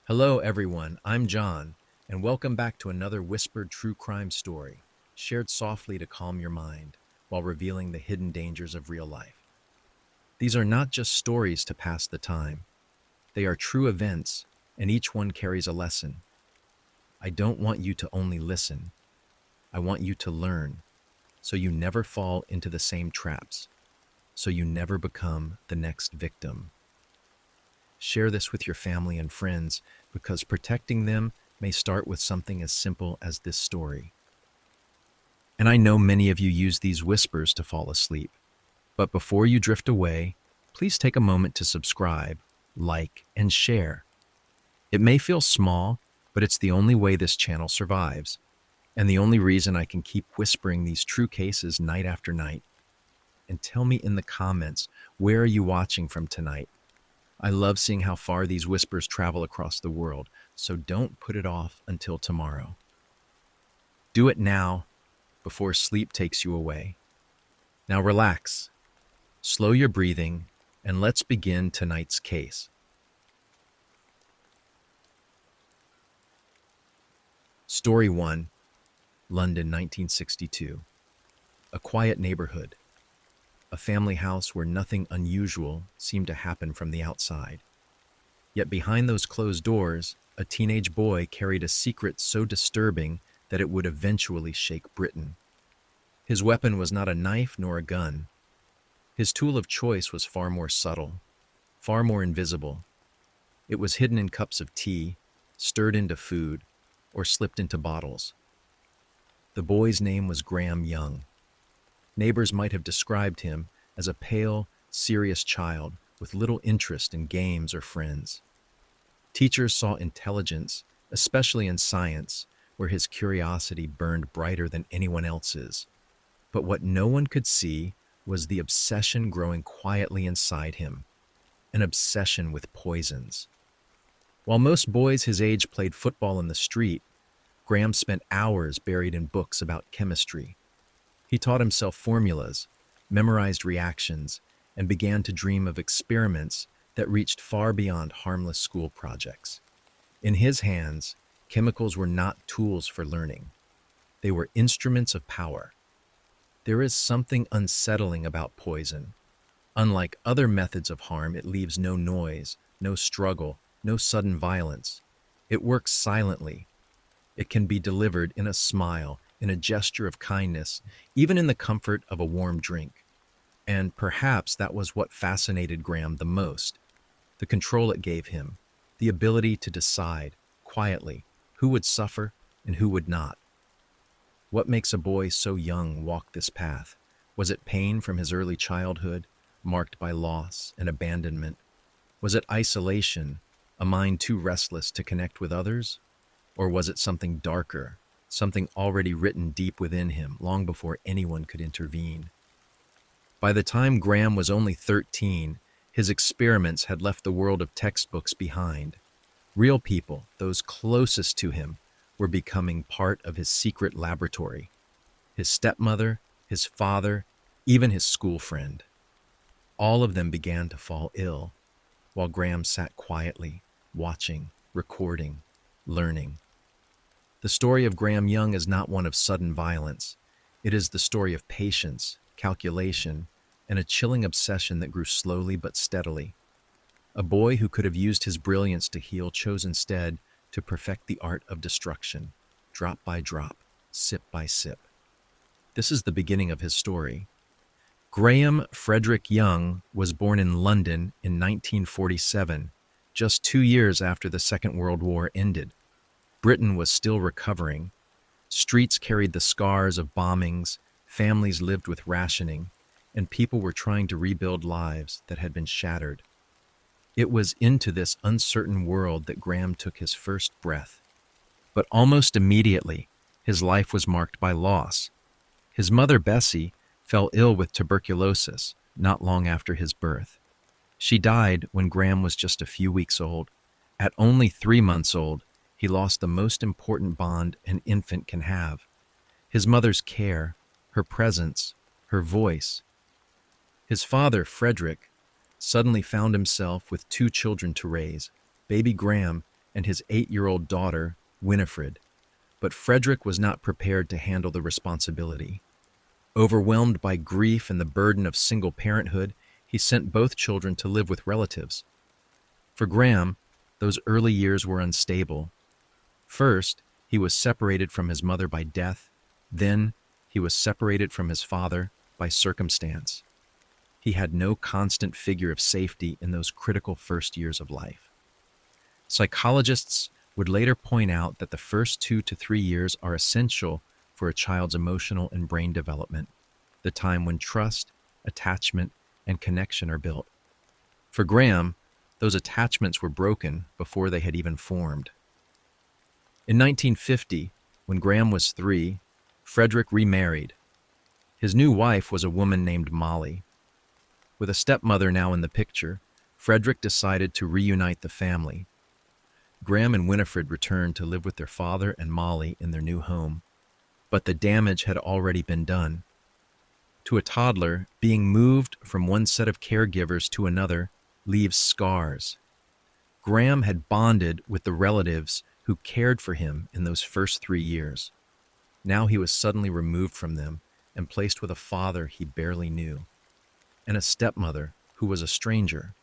Hello, everyone. I'm John, and welcome back to another whispered true crime story, shared softly to calm your mind while revealing the hidden dangers of real life. These are not just stories to pass the time, they are true events, and each one carries a lesson. I don't want you to only listen, I want you to learn, so you never fall into the same traps, so you never become the next victim. Share this with your family and friends because protecting them may start with something as simple as this story. And I know many of you use these whispers to fall asleep. But before you drift away, please take a moment to subscribe, like, and share. It may feel small, but it's the only way this channel survives, and the only reason I can keep whispering these true cases night after night. And tell me in the comments, where are you watching from tonight? I love seeing how far these whispers travel across the world, so don't put it off until tomorrow. Do it now, before sleep takes you away. Now relax, slow your breathing, and let's begin tonight's case. Story 1, London, 1962. A quiet neighborhood. A family house where nothing unusual seemed to happen from the outside. Yet behind those closed doors, a teenage boy carried a secret so disturbing that it would eventually shake Britain. His weapon was not a knife nor a gun. His tool of choice was far more subtle, far more invisible. It was hidden in cups of tea, stirred into food, or slipped into bottles. The boy's name was Graham Young. Neighbors might have described him as a pale, serious child with little interest in games or friends. Teachers saw intelligence, especially in science, where his curiosity burned brighter than anyone else's. But what no one could see was the obsession growing quietly inside him, an obsession with poisons. While most boys his age played football in the street, Graham spent hours buried in books about chemistry. He taught himself formulas, memorized reactions, and began to dream of experiments that reached far beyond harmless school projects. In his hands, chemicals were not tools for learning. They were instruments of power. There is something unsettling about poison. Unlike other methods of harm, it leaves no noise, no struggle, no sudden violence. It works silently. It can be delivered in a smile, in a gesture of kindness, even in the comfort of a warm drink. And perhaps that was what fascinated Graham the most, the control it gave him, the ability to decide, quietly, who would suffer and who would not. What makes a boy so young walk this path? Was it pain from his early childhood, marked by loss and abandonment? Was it isolation, a mind too restless to connect with others? Or was it something darker, something already written deep within him long before anyone could intervene? By the time Graham was only 13, his experiments had left the world of textbooks behind. Real people, those closest to him, were becoming part of his secret laboratory. His stepmother, his father, even his school friend. All of them began to fall ill, while Graham sat quietly, watching, recording, learning. The story of Graham Young is not one of sudden violence. It is the story of patience, calculation, and a chilling obsession that grew slowly but steadily. A boy who could have used his brilliance to heal chose instead to perfect the art of destruction, drop by drop, sip by sip. This is the beginning of his story. Graham Frederick Young was born in London in 1947, just 2 years after the Second World War ended. Britain was still recovering. Streets carried the scars of bombings, families lived with rationing, and people were trying to rebuild lives that had been shattered. It was into this uncertain world that Graham took his first breath. But almost immediately, his life was marked by loss. His mother, Bessie, fell ill with tuberculosis not long after his birth. She died when Graham was just a few weeks old. At only 3 months old, he lost the most important bond an infant can have: his mother's care, her presence, her voice. His father, Frederick, suddenly found himself with 2 children to raise, baby Graham and his 8-year-old daughter, Winifred, but Frederick was not prepared to handle the responsibility. Overwhelmed by grief and the burden of single parenthood, he sent both children to live with relatives. For Graham, those early years were unstable. First, he was separated from his mother by death. Then, he was separated from his father by circumstance. He had no constant figure of safety in those critical first years of life. Psychologists would later point out that the first 2 to 3 years are essential for a child's emotional and brain development, the time when trust, attachment, and connection are built. For Graham, those attachments were broken before they had even formed. In 1950, when Graham was 3, Frederick remarried. His new wife was a woman named Molly. With a stepmother now in the picture, Frederick decided to reunite the family. Graham and Winifred returned to live with their father and Molly in their new home, but the damage had already been done. To a toddler, being moved from one set of caregivers to another leaves scars. Graham had bonded with the relatives who cared for him in those first 3 years. Now he was suddenly removed from them and placed with a father he barely knew, and a stepmother who was a stranger.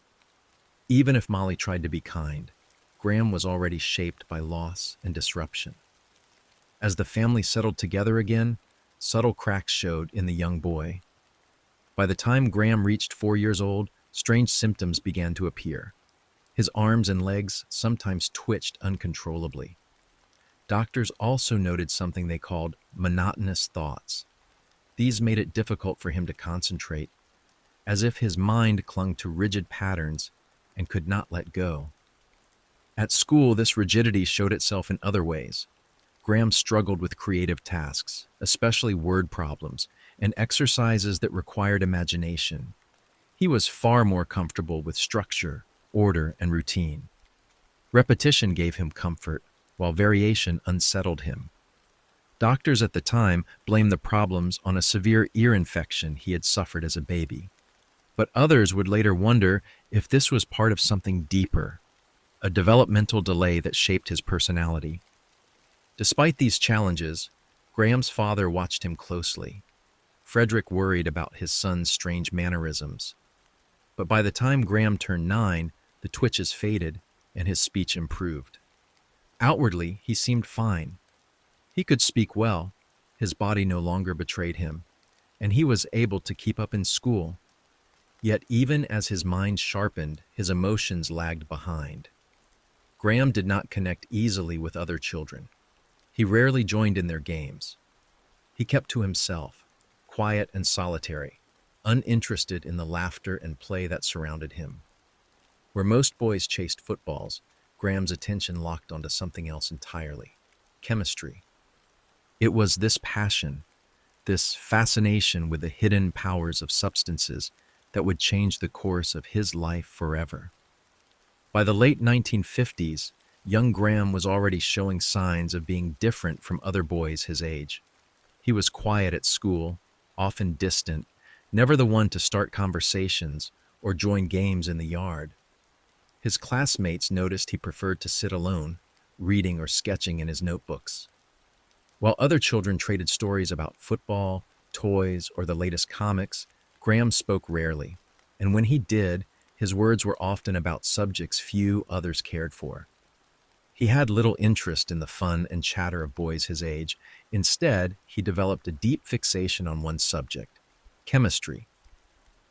Even if Molly tried to be kind, Graham was already shaped by loss and disruption. As the family settled together again, subtle cracks showed in the young boy. By the time Graham reached 4 years old, strange symptoms began to appear. His arms and legs sometimes twitched uncontrollably. Doctors also noted something they called monotonous thoughts. These made it difficult for him to concentrate, as if his mind clung to rigid patterns and could not let go. At school, this rigidity showed itself in other ways. Graham struggled with creative tasks, especially word problems, and exercises that required imagination. He was far more comfortable with structure, order, and routine. Repetition gave him comfort, while variation unsettled him. Doctors at the time blamed the problems on a severe ear infection he had suffered as a baby. But others would later wonder if this was part of something deeper, a developmental delay that shaped his personality. Despite these challenges, Graham's father watched him closely. Frederick worried about his son's strange mannerisms. But by the time Graham turned 9, the twitches faded and his speech improved. Outwardly, he seemed fine. He could speak well, his body no longer betrayed him, and he was able to keep up in school. Yet even as his mind sharpened, his emotions lagged behind. Graham did not connect easily with other children. He rarely joined in their games. He kept to himself, quiet and solitary, uninterested in the laughter and play that surrounded him. Where most boys chased footballs, Graham's attention locked onto something else entirely: chemistry. It was this passion, this fascination with the hidden powers of substances, that would change the course of his life forever. By the late 1950s, young Graham was already showing signs of being different from other boys his age. He was quiet at school, often distant, never the one to start conversations or join games in the yard. His classmates noticed he preferred to sit alone, reading or sketching in his notebooks. While other children traded stories about football, toys, or the latest comics, Graham spoke rarely, and when he did, his words were often about subjects few others cared for. He had little interest in the fun and chatter of boys his age. Instead, he developed a deep fixation on one subject: chemistry.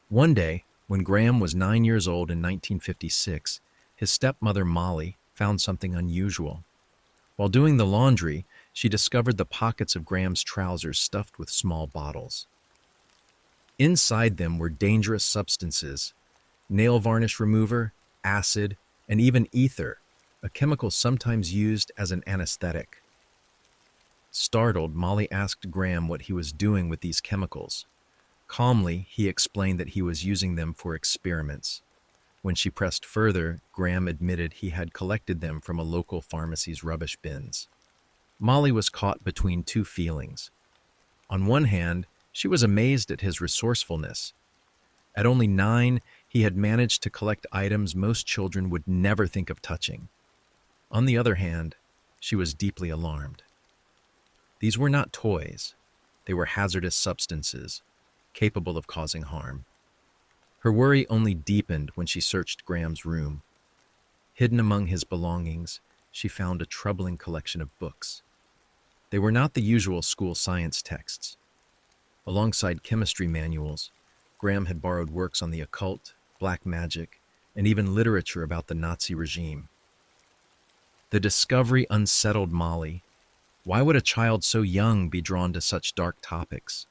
One day, when Graham was 9 years old in 1956, his stepmother Molly found something unusual. While doing the laundry, she discovered the pockets of Graham's trousers stuffed with small bottles. Inside them were dangerous substances: nail varnish remover, acid, and even ether, a chemical sometimes used as an anesthetic. Startled, Molly asked Graham what he was doing with these chemicals. Calmly, he explained that he was using them for experiments. When she pressed further, Graham admitted he had collected them from a local pharmacy's rubbish bins. Molly was caught between two feelings. On one hand, she was amazed at his resourcefulness. At only 9, he had managed to collect items most children would never think of touching. On the other hand, she was deeply alarmed. These were not toys. They were hazardous substances, capable of causing harm. Her worry only deepened when she searched Graham's room. Hidden among his belongings, she found a troubling collection of books. They were not the usual school science texts. Alongside chemistry manuals, Graham had borrowed works on the occult, black magic, and even literature about the Nazi regime. The discovery unsettled Molly. Why would a child so young be drawn to such dark topics?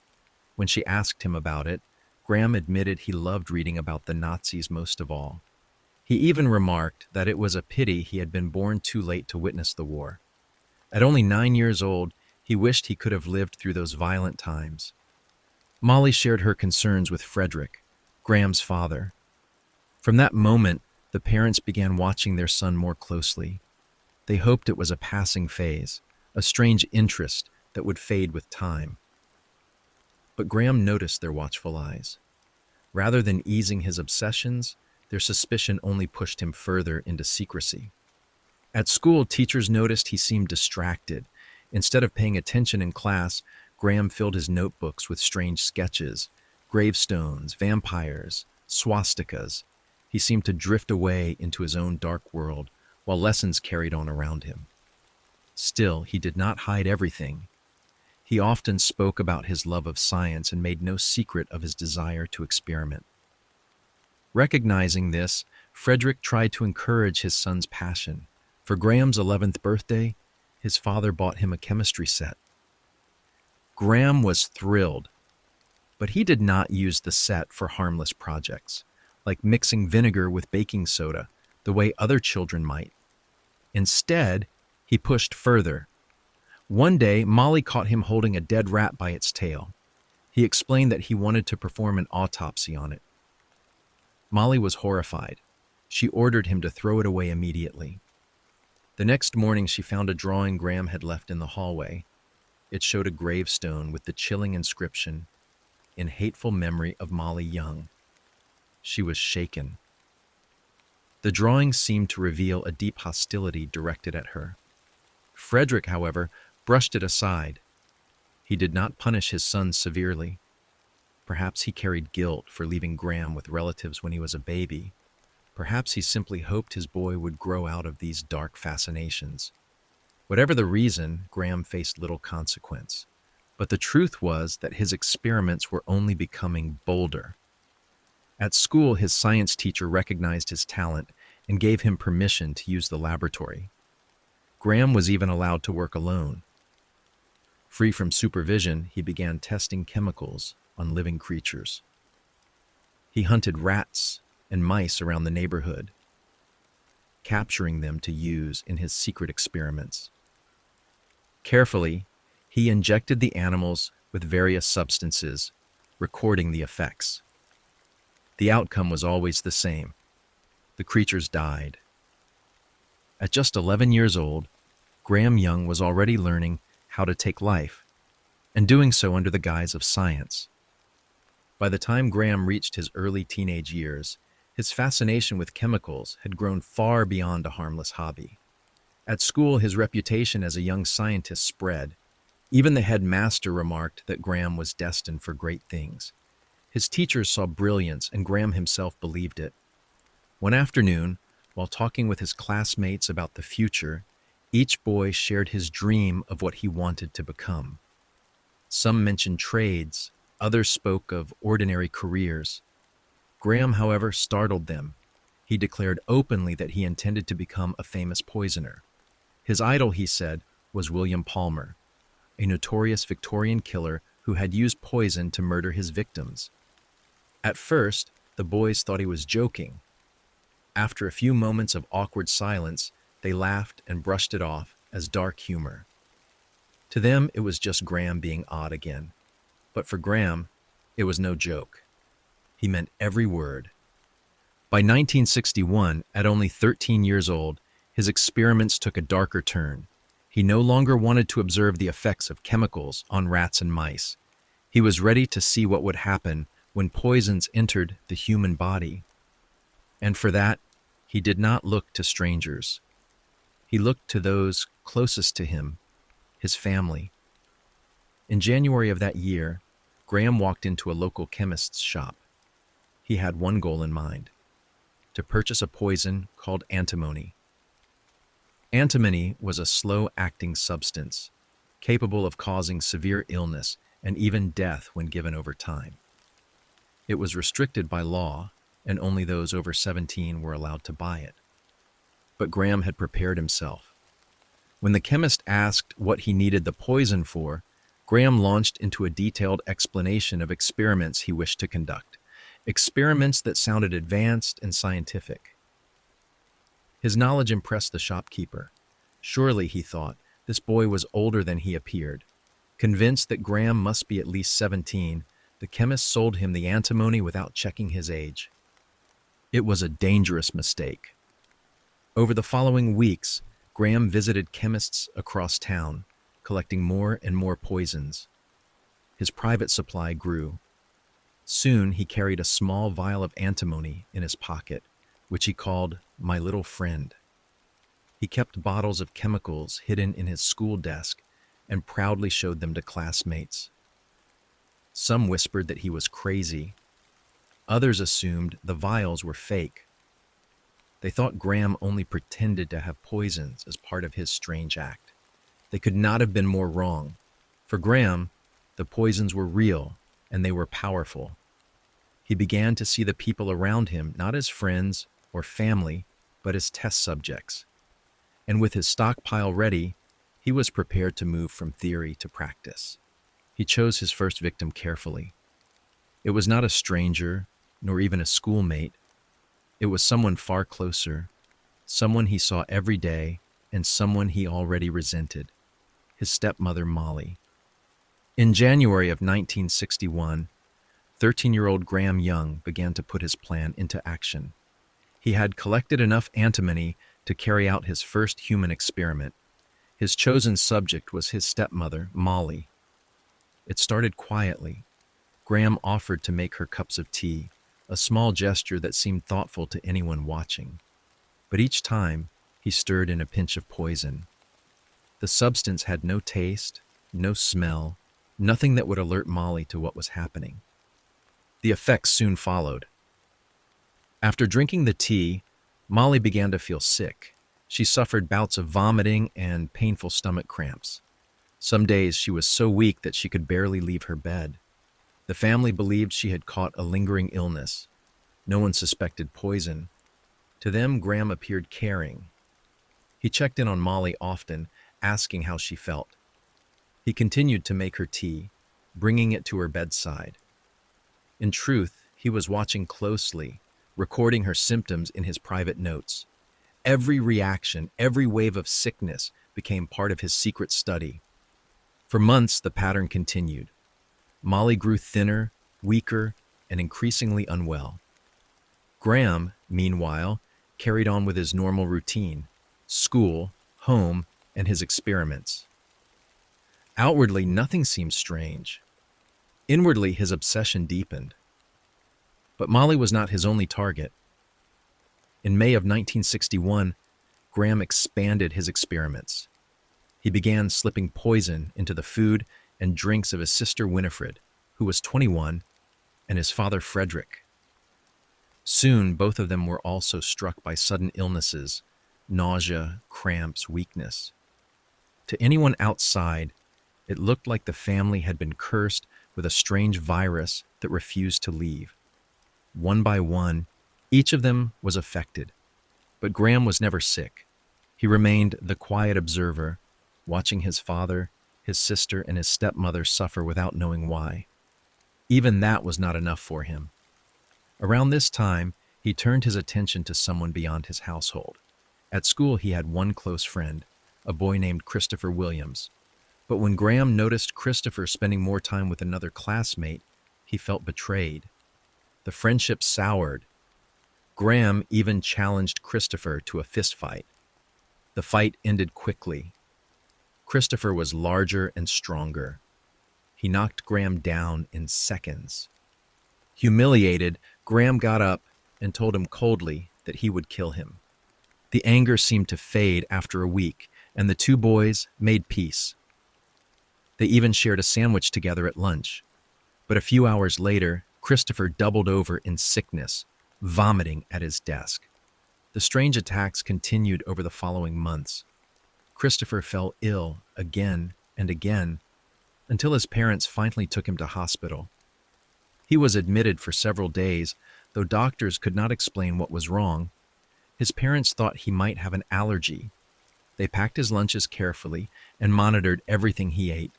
When she asked him about it, Graham admitted he loved reading about the Nazis most of all. He even remarked that it was a pity he had been born too late to witness the war. At only 9 years old, he wished he could have lived through those violent times. Molly shared her concerns with Frederick, Graham's father. From that moment, the parents began watching their son more closely. They hoped it was a passing phase, a strange interest that would fade with time. But Graham noticed their watchful eyes. Rather than easing his obsessions, their suspicion only pushed him further into secrecy. At school, teachers noticed he seemed distracted. Instead of paying attention in class, Graham filled his notebooks with strange sketches, gravestones, vampires, swastikas. He seemed to drift away into his own dark world, while lessons carried on around him. Still, he did not hide everything. He often spoke about his love of science and made no secret of his desire to experiment. Recognizing this, Frederick tried to encourage his son's passion. For Graham's 11th birthday, his father bought him a chemistry set. Graham was thrilled, but he did not use the set for harmless projects, like mixing vinegar with baking soda, the way other children might. Instead, he pushed further. One day, Molly caught him holding a dead rat by its tail. He explained that he wanted to perform an autopsy on it. Molly was horrified. She ordered him to throw it away immediately. The next morning, she found a drawing Graham had left in the hallway. It showed a gravestone with the chilling inscription, "In hateful memory of Molly Young." She was shaken. The drawing seemed to reveal a deep hostility directed at her. Frederick, however, brushed it aside. He did not punish his son severely. Perhaps he carried guilt for leaving Graham with relatives when he was a baby. Perhaps he simply hoped his boy would grow out of these dark fascinations. Whatever the reason, Graham faced little consequence. But the truth was that his experiments were only becoming bolder. At school, his science teacher recognized his talent and gave him permission to use the laboratory. Graham was even allowed to work alone. Free from supervision, he began testing chemicals on living creatures. He hunted rats and mice around the neighborhood, capturing them to use in his secret experiments. Carefully, he injected the animals with various substances, recording the effects. The outcome was always the same. The creatures died. At just 11 years old, Graham Young was already learning how to take life, and doing so under the guise of science. By the time Graham reached his early teenage years, his fascination with chemicals had grown far beyond a harmless hobby. At school, his reputation as a young scientist spread. Even the headmaster remarked that Graham was destined for great things. His teachers saw brilliance, and Graham himself believed it. One afternoon, while talking with his classmates about the future, each boy shared his dream of what he wanted to become. Some mentioned trades, others spoke of ordinary careers. Graham, however, startled them. He declared openly that he intended to become a famous poisoner. His idol, he said, was William Palmer, a notorious Victorian killer who had used poison to murder his victims. At first, the boys thought he was joking. After a few moments of awkward silence, they laughed and brushed it off as dark humor. To them, it was just Graham being odd again. But for Graham, it was no joke. He meant every word. By 1961, at only 13 years old, his experiments took a darker turn. He no longer wanted to observe the effects of chemicals on rats and mice. He was ready to see what would happen when poisons entered the human body. And for that, he did not look to strangers. He looked to those closest to him, his family. In January of that year, Graham walked into a local chemist's shop. He had one goal in mind: to purchase a poison called antimony. Antimony was a slow-acting substance, capable of causing severe illness and even death when given over time. It was restricted by law, and only those over 17 were allowed to buy it. But Graham had prepared himself. When the chemist asked what he needed the poison for, Graham launched into a detailed explanation of experiments he wished to conduct, experiments that sounded advanced and scientific. His knowledge impressed the shopkeeper. Surely, he thought, this boy was older than he appeared. Convinced that Graham must be at least 17, the chemist sold him the antimony without checking his age. It was a dangerous mistake. Over the following weeks, Graham visited chemists across town, collecting more and more poisons. His private supply grew. Soon he carried a small vial of antimony in his pocket, which he called "my little friend." He kept bottles of chemicals hidden in his school desk and proudly showed them to classmates. Some whispered that he was crazy. Others assumed the vials were fake. They thought Graham only pretended to have poisons as part of his strange act. They could not have been more wrong. For Graham, the poisons were real and they were powerful. He began to see the people around him not as friends or family, but as test subjects. And with his stockpile ready, he was prepared to move from theory to practice. He chose his first victim carefully. It was not a stranger, nor even a schoolmate. It was someone far closer, someone he saw every day, and someone he already resented: his stepmother, Molly. In January of 1961, 13-year-old Graham Young began to put his plan into action. He had collected enough antimony to carry out his first human experiment. His chosen subject was his stepmother, Molly. It started quietly. Graham offered to make her cups of tea, a small gesture that seemed thoughtful to anyone watching. But each time, he stirred in a pinch of poison. The substance had no taste, no smell, nothing that would alert Molly to what was happening. The effects soon followed. After drinking the tea, Molly began to feel sick. She suffered bouts of vomiting and painful stomach cramps. Some days she was so weak that she could barely leave her bed. The family believed she had caught a lingering illness. No one suspected poison. To them, Graham appeared caring. He checked in on Molly often, asking how she felt. He continued to make her tea, bringing it to her bedside. In truth, he was watching closely, recording her symptoms in his private notes. Every reaction, every wave of sickness became part of his secret study. For months, the pattern continued. Molly grew thinner, weaker, and increasingly unwell. Graham, meanwhile, carried on with his normal routine: school, home, and his experiments. Outwardly, nothing seemed strange. Inwardly, his obsession deepened. But Molly was not his only target. In May of 1961, Graham expanded his experiments. He began slipping poison into the food and drinks of his sister Winifred, who was 21, and his father Frederick. Soon, both of them were also struck by sudden illnesses: nausea, cramps, weakness. To anyone outside, it looked like the family had been cursed with a strange virus that refused to leave. One by one, each of them was affected. But Graham was never sick. He remained the quiet observer, watching his father, his sister, and his stepmother suffer without knowing why. Even that was not enough for him. Around this time, he turned his attention to someone beyond his household. At school, he had one close friend, a boy named Christopher Williams. But when Graham noticed Christopher spending more time with another classmate, he felt betrayed. The friendship soured. Graham even challenged Christopher to a fistfight. The fight ended quickly. Christopher was larger and stronger. He knocked Graham down in seconds. Humiliated, Graham got up and told him coldly that he would kill him. The anger seemed to fade after a week, and the two boys made peace. They even shared a sandwich together at lunch. But a few hours later, Christopher doubled over in sickness, vomiting at his desk. The strange attacks continued over the following months. Christopher fell ill again and again until his parents finally took him to hospital. He was admitted for several days, though doctors could not explain what was wrong. His parents thought he might have an allergy. They packed his lunches carefully and monitored everything he ate.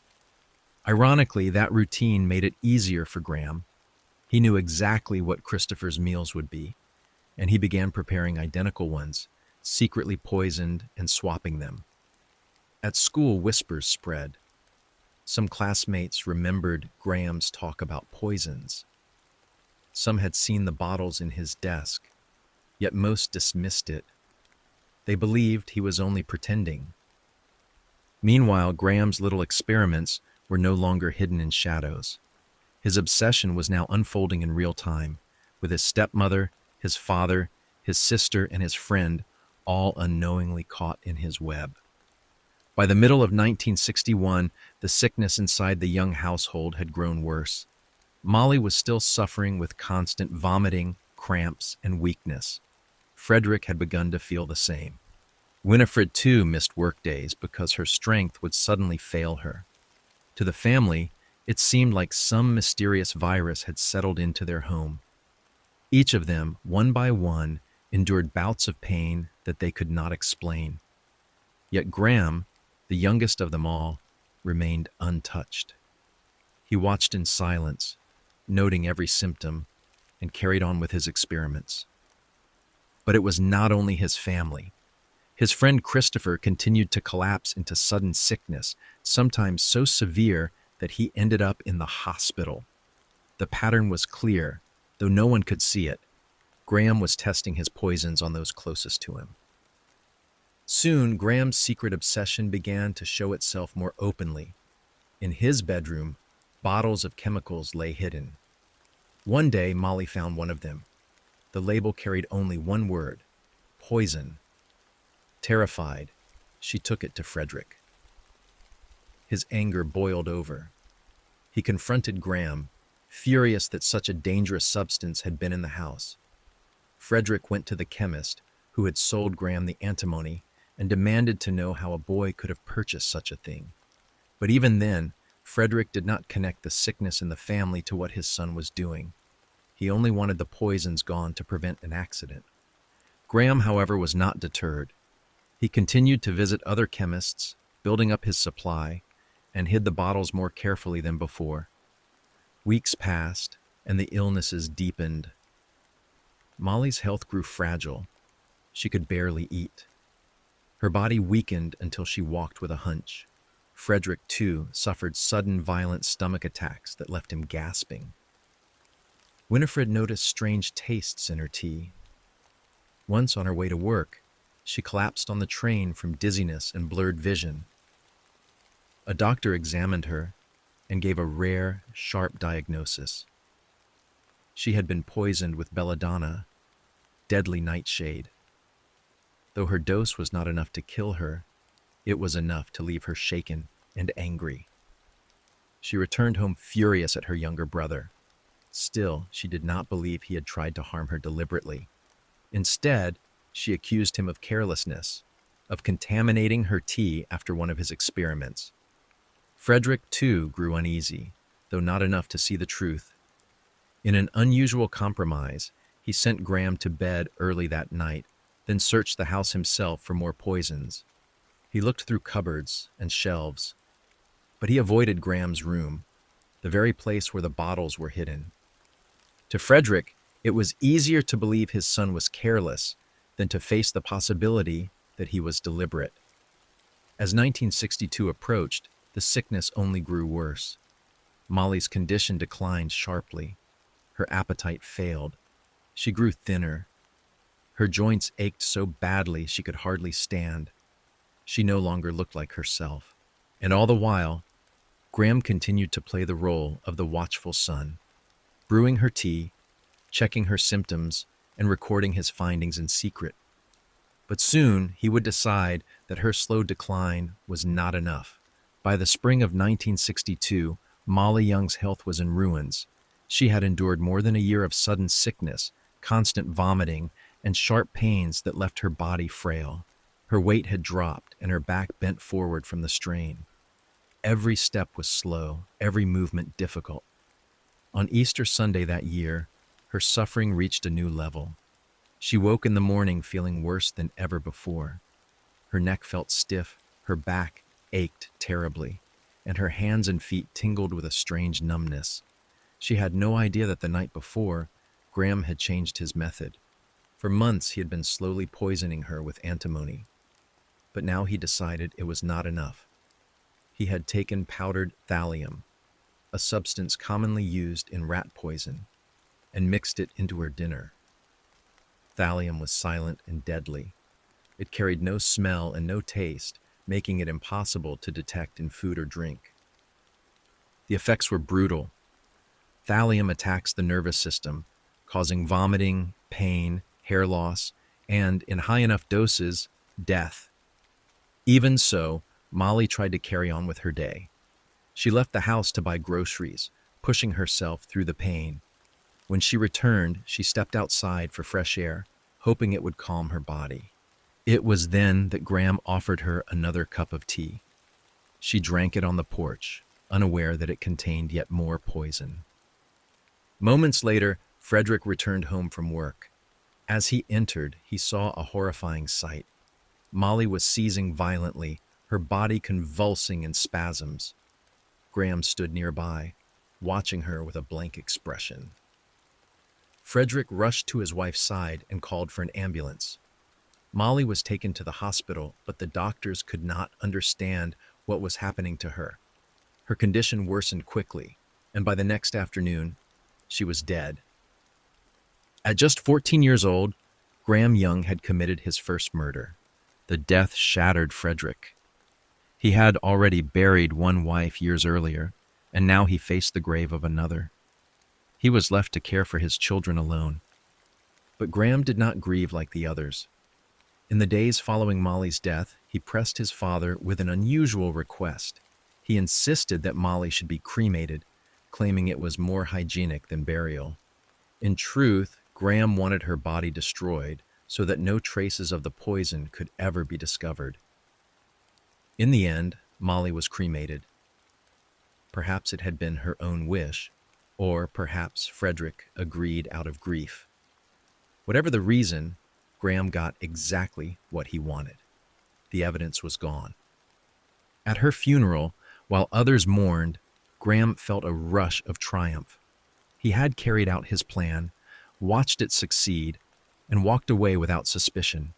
Ironically, that routine made it easier for Graham. He knew exactly what Christopher's meals would be, and he began preparing identical ones, secretly poisoned and swapping them. At school, whispers spread. Some classmates remembered Graham's talk about poisons. Some had seen the bottles in his desk, yet most dismissed it. They believed he was only pretending. Meanwhile, Graham's little experiments were no longer hidden in shadows. His obsession was now unfolding in real time, with his stepmother, his father, his sister, and his friend all unknowingly caught in his web. By the middle of 1961, the sickness inside the young household had grown worse. Molly was still suffering with constant vomiting, cramps, and weakness. Frederick had begun to feel the same. Winifred, too, missed workdays because her strength would suddenly fail her. To the family, it seemed like some mysterious virus had settled into their home. Each of them, one by one, endured bouts of pain that they could not explain. Yet Graham, the youngest of them all, remained untouched. He watched in silence, noting every symptom, and carried on with his experiments. But it was not only his family. His friend Christopher continued to collapse into sudden sickness, sometimes so severe that he ended up in the hospital. The pattern was clear, though no one could see it. Graham was testing his poisons on those closest to him. Soon, Graham's secret obsession began to show itself more openly. In his bedroom, bottles of chemicals lay hidden. One day, Molly found one of them. The label carried only one word: poison. Terrified, she took it to Frederick. His anger boiled over. He confronted Graham, furious that such a dangerous substance had been in the house. Frederick went to the chemist who had sold Graham the antimony and demanded to know how a boy could have purchased such a thing. But even then, Frederick did not connect the sickness in the family to what his son was doing. He only wanted the poisons gone to prevent an accident. Graham, however, was not deterred. He continued to visit other chemists, building up his supply, and hid the bottles more carefully than before. Weeks passed, and the illnesses deepened. Molly's health grew fragile. She could barely eat. Her body weakened until she walked with a hunch. Frederick, too, suffered sudden violent stomach attacks that left him gasping. Winifred noticed strange tastes in her tea. Once on her way to work, she collapsed on the train from dizziness and blurred vision. A doctor examined her and gave a rare, sharp diagnosis. She had been poisoned with belladonna, deadly nightshade. Though her dose was not enough to kill her, it was enough to leave her shaken and angry. She returned home furious at her younger brother. Still, she did not believe he had tried to harm her deliberately. Instead, she accused him of carelessness, of contaminating her tea after one of his experiments. Frederick, too, grew uneasy, though not enough to see the truth. In an unusual compromise, he sent Graham to bed early that night, then searched the house himself for more poisons. He looked through cupboards and shelves, but he avoided Graham's room, the very place where the bottles were hidden. To Frederick, it was easier to believe his son was careless than to face the possibility that he was deliberate. As 1962 approached, the sickness only grew worse. Molly's condition declined sharply. Her appetite failed. She grew thinner. Her joints ached so badly she could hardly stand. She no longer looked like herself. And all the while, Graham continued to play the role of the watchful son, brewing her tea, checking her symptoms, and recording his findings in secret. But soon he would decide that her slow decline was not enough. By the spring of 1962, Molly Young's health was in ruins. She had endured more than a year of sudden sickness, constant vomiting, and sharp pains that left her body frail. Her weight had dropped and her back bent forward from the strain. Every step was slow, every movement difficult. On Easter Sunday that year, her suffering reached a new level. She woke in the morning feeling worse than ever before. Her neck felt stiff, her back ached terribly, and her hands and feet tingled with a strange numbness. She had no idea that the night before, Graham had changed his method. For months he had been slowly poisoning her with antimony, but now he decided it was not enough. He had taken powdered thallium, a substance commonly used in rat poison, and mixed it into her dinner. Thallium was silent and deadly. It carried no smell and no taste, making it impossible to detect in food or drink. The effects were brutal. Thallium attacks the nervous system, causing vomiting, pain, hair loss, and, in high enough doses, death. Even so, Molly tried to carry on with her day. She left the house to buy groceries, pushing herself through the pain. When she returned, she stepped outside for fresh air, hoping it would calm her body. It was then that Graham offered her another cup of tea. She drank it on the porch, unaware that it contained yet more poison. Moments later, Frederick returned home from work. As he entered, he saw a horrifying sight. Molly was seizing violently, her body convulsing in spasms. Graham stood nearby, watching her with a blank expression. Frederick rushed to his wife's side and called for an ambulance. Molly was taken to the hospital, but the doctors could not understand what was happening to her. Her condition worsened quickly, and by the next afternoon, she was dead. At just 14 years old, Graham Young had committed his first murder. The death shattered Frederick. He had already buried one wife years earlier, and now he faced the grave of another. He was left to care for his children alone. But Graham did not grieve like the others. In the days following Molly's death, he pressed his father with an unusual request. He insisted that Molly should be cremated, claiming it was more hygienic than burial. In truth, Graham wanted her body destroyed so that no traces of the poison could ever be discovered. In the end, Molly was cremated. Perhaps it had been her own wish, or perhaps Frederick agreed out of grief. Whatever the reason, Graham got exactly what he wanted. The evidence was gone. At her funeral, while others mourned, Graham felt a rush of triumph. He had carried out his plan, watched it succeed, and walked away without suspicion.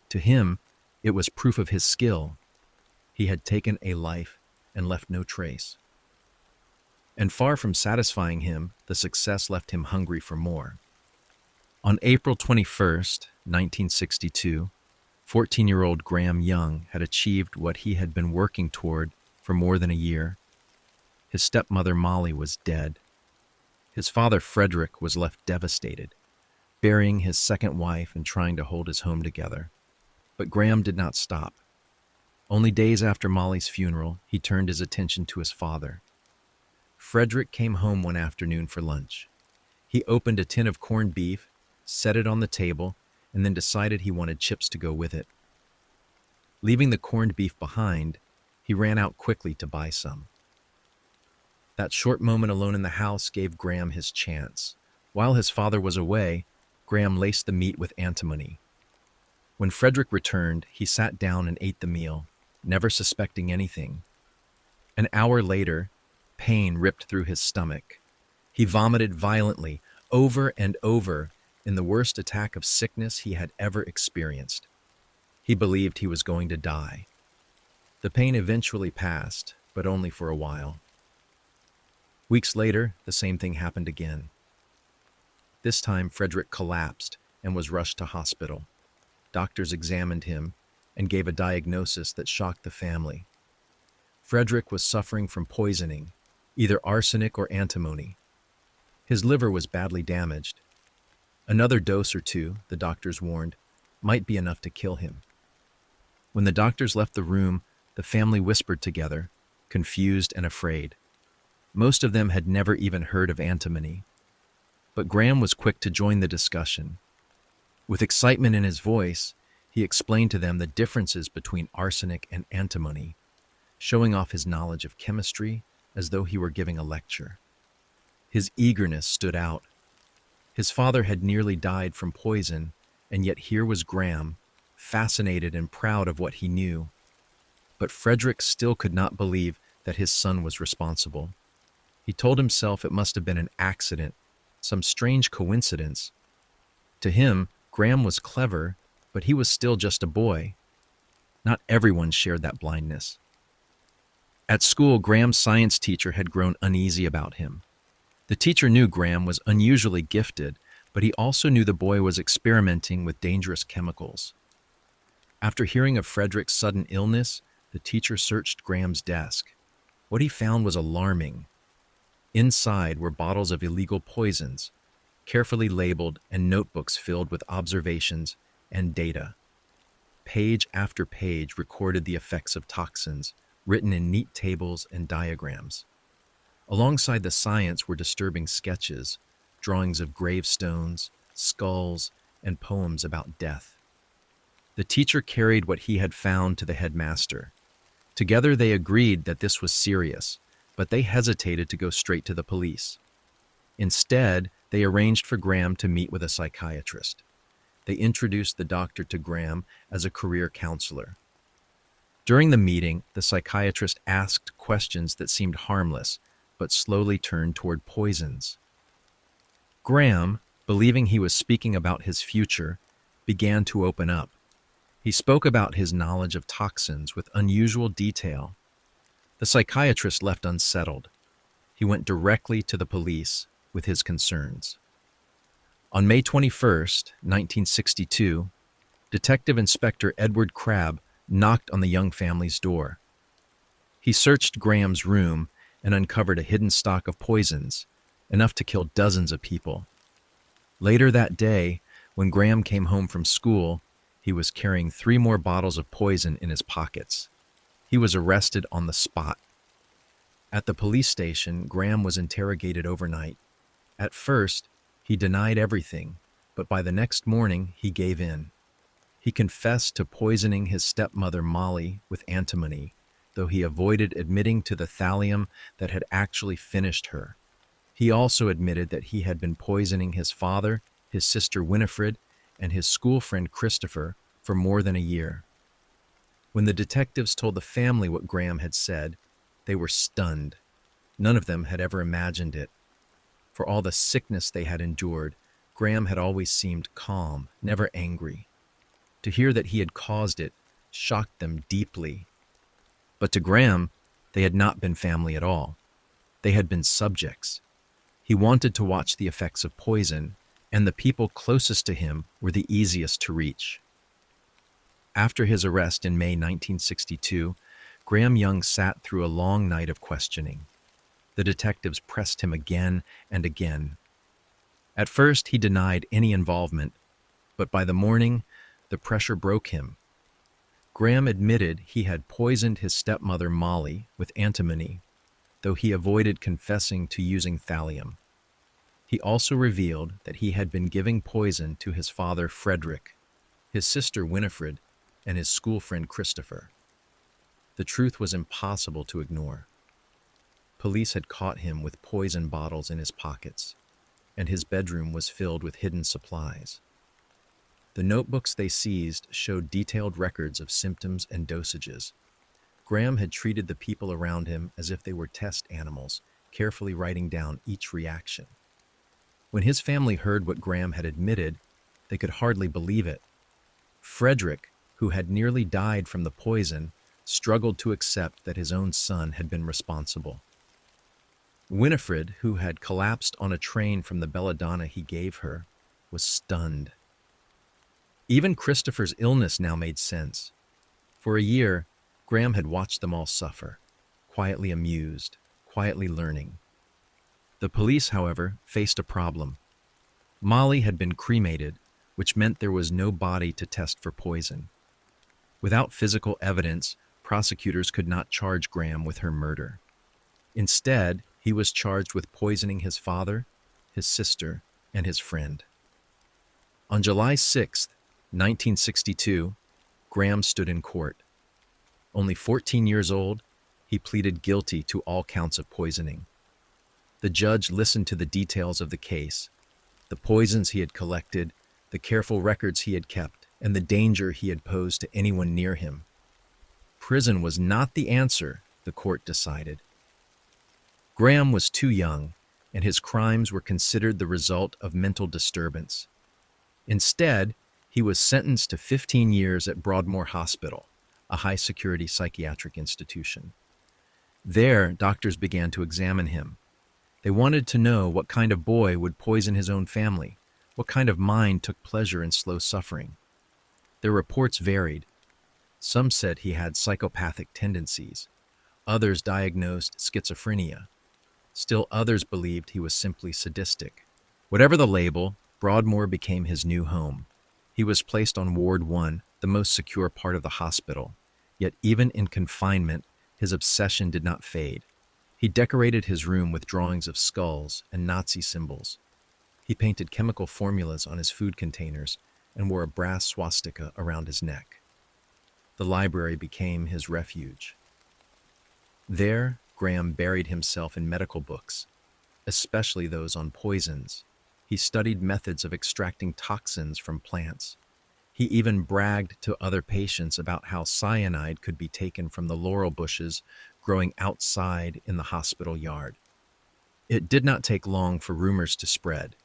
To him, it was proof of his skill. He had taken a life and left no trace. And far from satisfying him, the success left him hungry for more. On April 21st, 1962, 14-year-old Graham Young had achieved what he had been working toward for more than a year. His stepmother Molly was dead. His father Frederick was left devastated, burying his second wife and trying to hold his home together. But Graham did not stop. Only days after Molly's funeral, he turned his attention to his father. Frederick came home one afternoon for lunch. He opened a tin of corned beef, set it on the table, and then decided he wanted chips to go with it. Leaving the corned beef behind, he ran out quickly to buy some. That short moment alone in the house gave Graham his chance. While his father was away, Graham laced the meat with antimony. When Frederick returned, he sat down and ate the meal, never suspecting anything. An hour later, pain ripped through his stomach. He vomited violently, over and over, in the worst attack of sickness he had ever experienced. He believed he was going to die. The pain eventually passed, but only for a while. Weeks later, the same thing happened again. This time, Frederick collapsed and was rushed to hospital. Doctors examined him and gave a diagnosis that shocked the family. Frederick was suffering from poisoning, either arsenic or antimony. His liver was badly damaged. Another dose or two, the doctors warned, might be enough to kill him. When the doctors left the room, the family whispered together, confused and afraid. Most of them had never even heard of antimony, but Graham was quick to join the discussion. With excitement in his voice, he explained to them the differences between arsenic and antimony, showing off his knowledge of chemistry as though he were giving a lecture. His eagerness stood out. His father had nearly died from poison, and yet here was Graham, fascinated and proud of what he knew. But Frederick still could not believe that his son was responsible. He told himself it must have been an accident, some strange coincidence. To him, Graham was clever, but he was still just a boy. Not everyone shared that blindness. At school, Graham's science teacher had grown uneasy about him. The teacher knew Graham was unusually gifted, but he also knew the boy was experimenting with dangerous chemicals. After hearing of Frederick's sudden illness, the teacher searched Graham's desk. What he found was alarming. Inside were bottles of illegal poisons, carefully labeled, and notebooks filled with observations and data. Page after page recorded the effects of toxins, written in neat tables and diagrams. Alongside the science were disturbing sketches, drawings of gravestones, skulls, and poems about death. The teacher carried what he had found to the headmaster. Together they agreed that this was serious, but they hesitated to go straight to the police. Instead, they arranged for Graham to meet with a psychiatrist. They introduced the doctor to Graham as a career counselor. During the meeting, the psychiatrist asked questions that seemed harmless, but slowly turned toward poisons. Graham, believing he was speaking about his future, began to open up. He spoke about his knowledge of toxins with unusual detail. The psychiatrist left unsettled. He went directly to the police with his concerns. On May 21st, 1962, Detective Inspector Edward Crabb knocked on the young family's door. He searched Graham's room and uncovered a hidden stock of poisons, enough to kill dozens of people. Later that day, when Graham came home from school, he was carrying 3 more bottles of poison in his pockets. He was arrested on the spot. At the police station, Graham was interrogated overnight. At first, he denied everything, but by the next morning, he gave in. He confessed to poisoning his stepmother Molly with antimony, though he avoided admitting to the thallium that had actually finished her. He also admitted that he had been poisoning his father, his sister Winifred, and his school friend Christopher for more than a year. When the detectives told the family what Graham had said, they were stunned. None of them had ever imagined it. For all the sickness they had endured, Graham had always seemed calm, never angry. To hear that he had caused it shocked them deeply. But to Graham, they had not been family at all. They had been subjects. He wanted to watch the effects of poison, and the people closest to him were the easiest to reach. After his arrest in May 1962, Graham Young sat through a long night of questioning. The detectives pressed him again and again. At first, he denied any involvement, but by the morning, the pressure broke him. Graham admitted he had poisoned his stepmother Molly with antimony, though he avoided confessing to using thallium. He also revealed that he had been giving poison to his father Frederick, his sister Winifred, and his school friend Christopher. The truth was impossible to ignore. Police had caught him with poison bottles in his pockets, and his bedroom was filled with hidden supplies. The notebooks they seized showed detailed records of symptoms and dosages. Graham had treated the people around him as if they were test animals, carefully writing down each reaction. When his family heard what Graham had admitted, they could hardly believe it. Frederick, who had nearly died from the poison, struggled to accept that his own son had been responsible. Winifred, who had collapsed on a train from the belladonna he gave her, was stunned. Even Christopher's illness now made sense. For a year, Graham had watched them all suffer, quietly amused, quietly learning. The police, however, faced a problem. Molly had been cremated, which meant there was no body to test for poison. Without physical evidence, prosecutors could not charge Graham with her murder. Instead, he was charged with poisoning his father, his sister, and his friend. On July 6, 1962, Graham stood in court. Only 14 years old, he pleaded guilty to all counts of poisoning. The judge listened to the details of the case, the poisons he had collected, the careful records he had kept, and the danger he had posed to anyone near him. Prison was not the answer, the court decided. Graham was too young, and his crimes were considered the result of mental disturbance. Instead, he was sentenced to 15 years at Broadmoor Hospital, a high-security psychiatric institution. There, doctors began to examine him. They wanted to know what kind of boy would poison his own family, what kind of mind took pleasure in slow suffering. Their reports varied. Some said he had psychopathic tendencies. Others diagnosed schizophrenia. Still others believed he was simply sadistic. Whatever the label, Broadmoor became his new home. He was placed on Ward 1, the most secure part of the hospital. Yet even in confinement, his obsession did not fade. He decorated his room with drawings of skulls and Nazi symbols. He painted chemical formulas on his food containers and wore a brass swastika around his neck. The library became his refuge. There, Graham buried himself in medical books, especially those on poisons. He studied methods of extracting toxins from plants. He even bragged to other patients about how cyanide could be taken from the laurel bushes growing outside in the hospital yard. It did not take long for rumors to spread.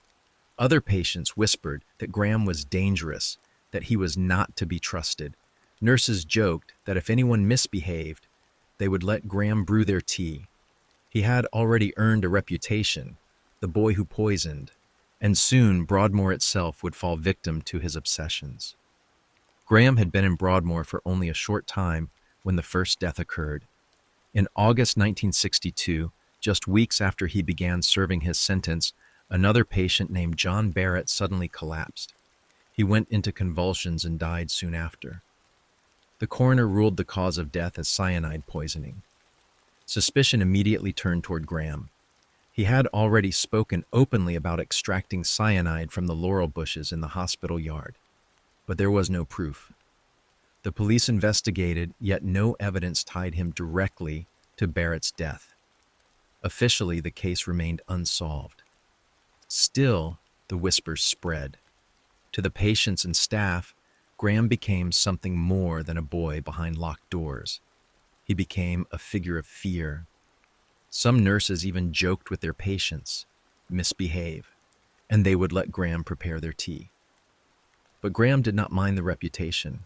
Other patients whispered that Graham was dangerous, that he was not to be trusted. Nurses joked that if anyone misbehaved, they would let Graham brew their tea. He had already earned a reputation, the boy who poisoned, and soon Broadmoor itself would fall victim to his obsessions. Graham had been in Broadmoor for only a short time when the first death occurred. In August 1962, just weeks after he began serving his sentence, another patient named John Barrett suddenly collapsed. He went into convulsions and died soon after. The coroner ruled the cause of death as cyanide poisoning. Suspicion immediately turned toward Graham. He had already spoken openly about extracting cyanide from the laurel bushes in the hospital yard, but there was no proof. The police investigated, yet no evidence tied him directly to Barrett's death. Officially, the case remained unsolved. Still, the whispers spread. To the patients and staff, Graham became something more than a boy behind locked doors. He became a figure of fear. Some nurses even joked with their patients, misbehave, and they would let Graham prepare their tea. But Graham did not mind the reputation.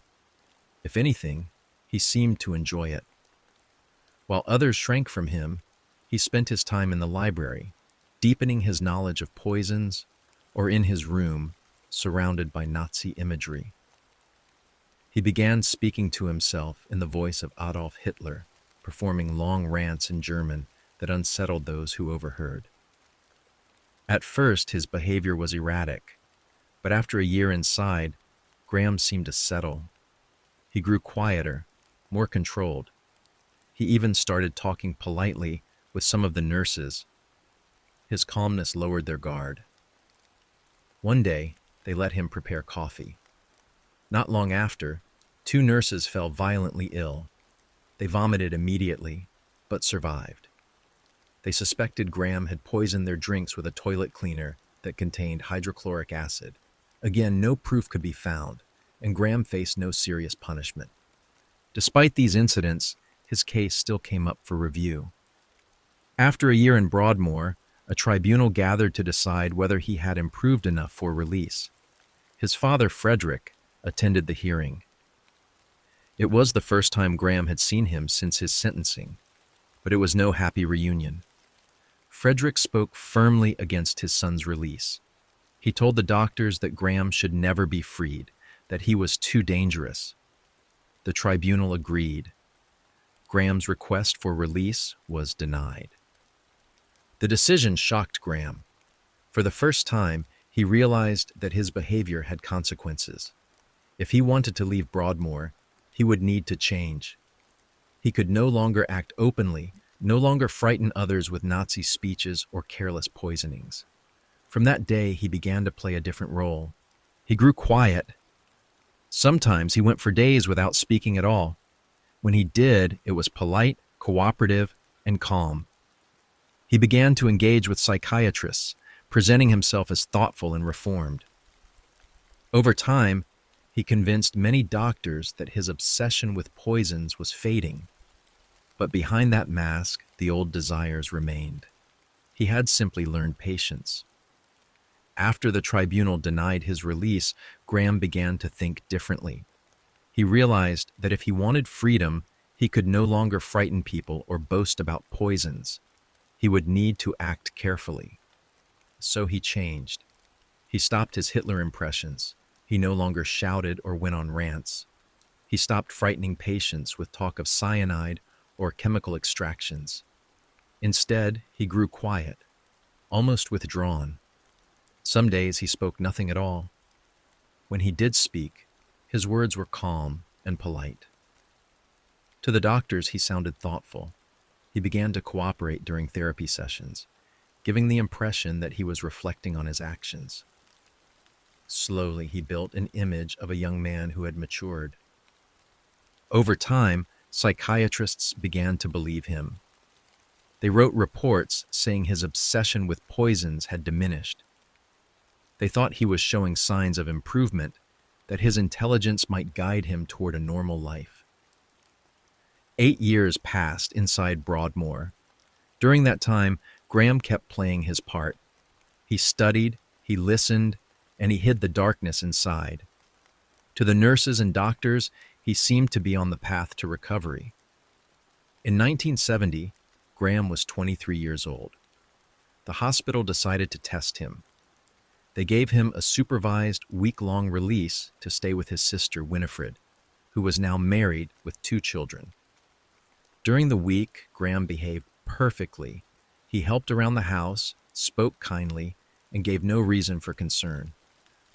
If anything, he seemed to enjoy it. While others shrank from him, he spent his time in the library, deepening his knowledge of poisons, or in his room, surrounded by Nazi imagery. He began speaking to himself in the voice of Adolf Hitler, performing long rants in German that unsettled those who overheard. At first, his behavior was erratic, but after a year inside, Graham seemed to settle. He grew quieter, more controlled. He even started talking politely with some of the nurses. His calmness lowered their guard. One day, they let him prepare coffee. Not long after, 2 nurses fell violently ill. They vomited immediately, but survived. They suspected Graham had poisoned their drinks with a toilet cleaner that contained hydrochloric acid. Again, no proof could be found, and Graham faced no serious punishment. Despite these incidents, his case still came up for review. After a year in Broadmoor, a tribunal gathered to decide whether he had improved enough for release. His father, Frederick, attended the hearing. It was the first time Graham had seen him since his sentencing, but it was no happy reunion. Frederick spoke firmly against his son's release. He told the doctors that Graham should never be freed, that he was too dangerous. The tribunal agreed. Graham's request for release was denied. The decision shocked Graham. For the first time, He realized that his behavior had consequences. If he wanted to leave Broadmoor, he would need to change. He could no longer act openly, no longer frighten others with Nazi speeches or careless poisonings. From that day, he began to play a different role. He grew quiet. Sometimes he went for days without speaking at all. When he did, it was polite, cooperative, and calm. He began to engage with psychiatrists, presenting himself as thoughtful and reformed. Over time, he convinced many doctors that his obsession with poisons was fading. But behind that mask, the old desires remained. He had simply learned patience. After the tribunal denied his release, Graham began to think differently. He realized that if he wanted freedom, he could no longer frighten people or boast about poisons. He would need to act carefully. So he changed. He stopped his Hitler impressions. He no longer shouted or went on rants. He stopped frightening patients with talk of cyanide or chemical extractions. Instead, he grew quiet, almost withdrawn. Some days he spoke nothing at all. When he did speak, his words were calm and polite. To the doctors, he sounded thoughtful. He began to cooperate during therapy sessions, giving the impression that he was reflecting on his actions. Slowly, he built an image of a young man who had matured. Over time, psychiatrists began to believe him. They wrote reports saying his obsession with poisons had diminished. They thought he was showing signs of improvement, that his intelligence might guide him toward a normal life. 8 years passed inside Broadmoor. During that time, Graham kept playing his part. He studied, he listened, and he hid the darkness inside. To the nurses and doctors, he seemed to be on the path to recovery. In 1970, Graham was 23 years old. The hospital decided to test him. They gave him a supervised week-long release to stay with his sister Winifred, who was now married with 2 children. During the week, Graham behaved perfectly. He helped around the house, spoke kindly, and gave no reason for concern.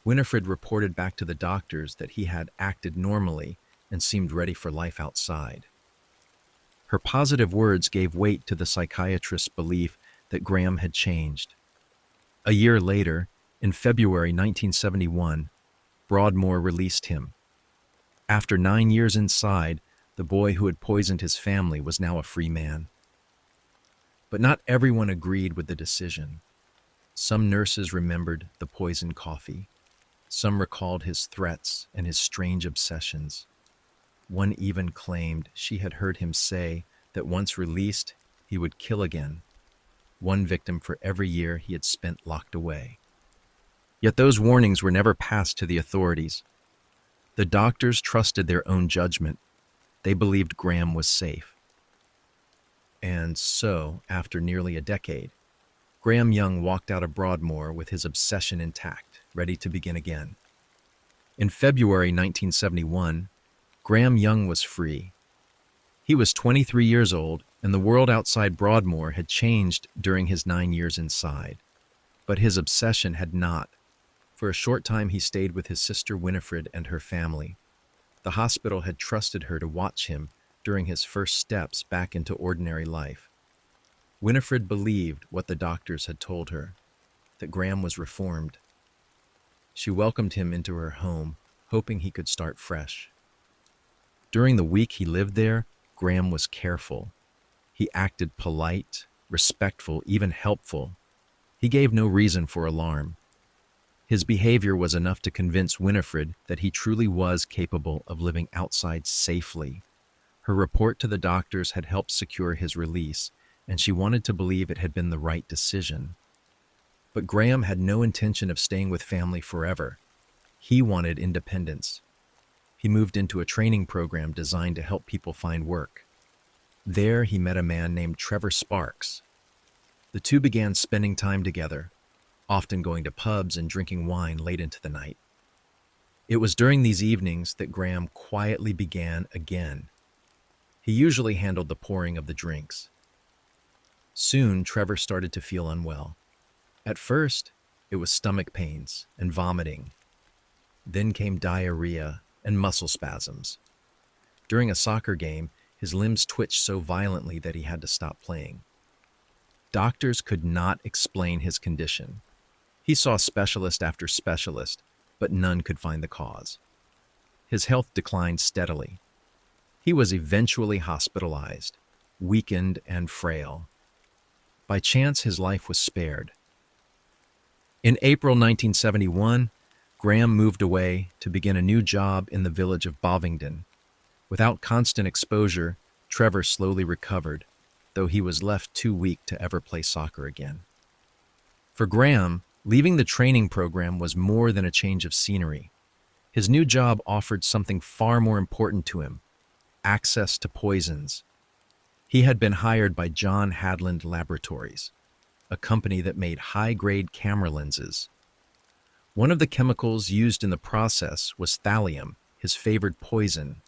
Winifred reported back to the doctors that he had acted normally and seemed ready for life outside. Her positive words gave weight to the psychiatrist's belief that Graham had changed. A year later, in February 1971, Broadmoor released him. After 9 years inside, the boy who had poisoned his family was now a free man. But not everyone agreed with the decision. Some nurses remembered the poisoned coffee. Some recalled his threats and his strange obsessions. One even claimed she had heard him say that once released, he would kill again, one victim for every year he had spent locked away. Yet those warnings were never passed to the authorities. The doctors trusted their own judgment. They believed Graham was safe. And so, after nearly a decade, Graham Young walked out of Broadmoor with his obsession intact, ready to begin again. In February 1971, Graham Young was free. He was 23 years old, and the world outside Broadmoor had changed during his 9 years inside. But his obsession had not. For a short time, he stayed with his sister Winifred and her family. The hospital had trusted her to watch him during his first steps back into ordinary life. Winifred believed what the doctors had told her, that Graham was reformed. She welcomed him into her home, hoping he could start fresh. During the week he lived there, Graham was careful. He acted polite, respectful, even helpful. He gave no reason for alarm. His behavior was enough to convince Winifred that he truly was capable of living outside safely. Her report to the doctors had helped secure his release, and she wanted to believe it had been the right decision. But Graham had no intention of staying with family forever. He wanted independence. He moved into a training program designed to help people find work. There, he met a man named Trevor Sparks. The two began spending time together, often going to pubs and drinking wine late into the night. It was during these evenings that Graham quietly began again. He usually handled the pouring of the drinks. Soon, Trevor started to feel unwell. At first, it was stomach pains and vomiting. Then came diarrhea and muscle spasms. During a soccer game, his limbs twitched so violently that he had to stop playing. Doctors could not explain his condition. He saw specialist after specialist, but none could find the cause. His health declined steadily. He was eventually hospitalized, weakened and frail. By chance, his life was spared. In April 1971, Graham moved away to begin a new job in the village of Bovingdon. Without constant exposure, Trevor slowly recovered, though he was left too weak to ever play soccer again. For Graham, leaving the training program was more than a change of scenery. His new job offered something far more important to him: access to poisons. He had been hired by John Hadland Laboratories, a company that made high-grade camera lenses. One of the chemicals used in the process was thallium, his favored poison.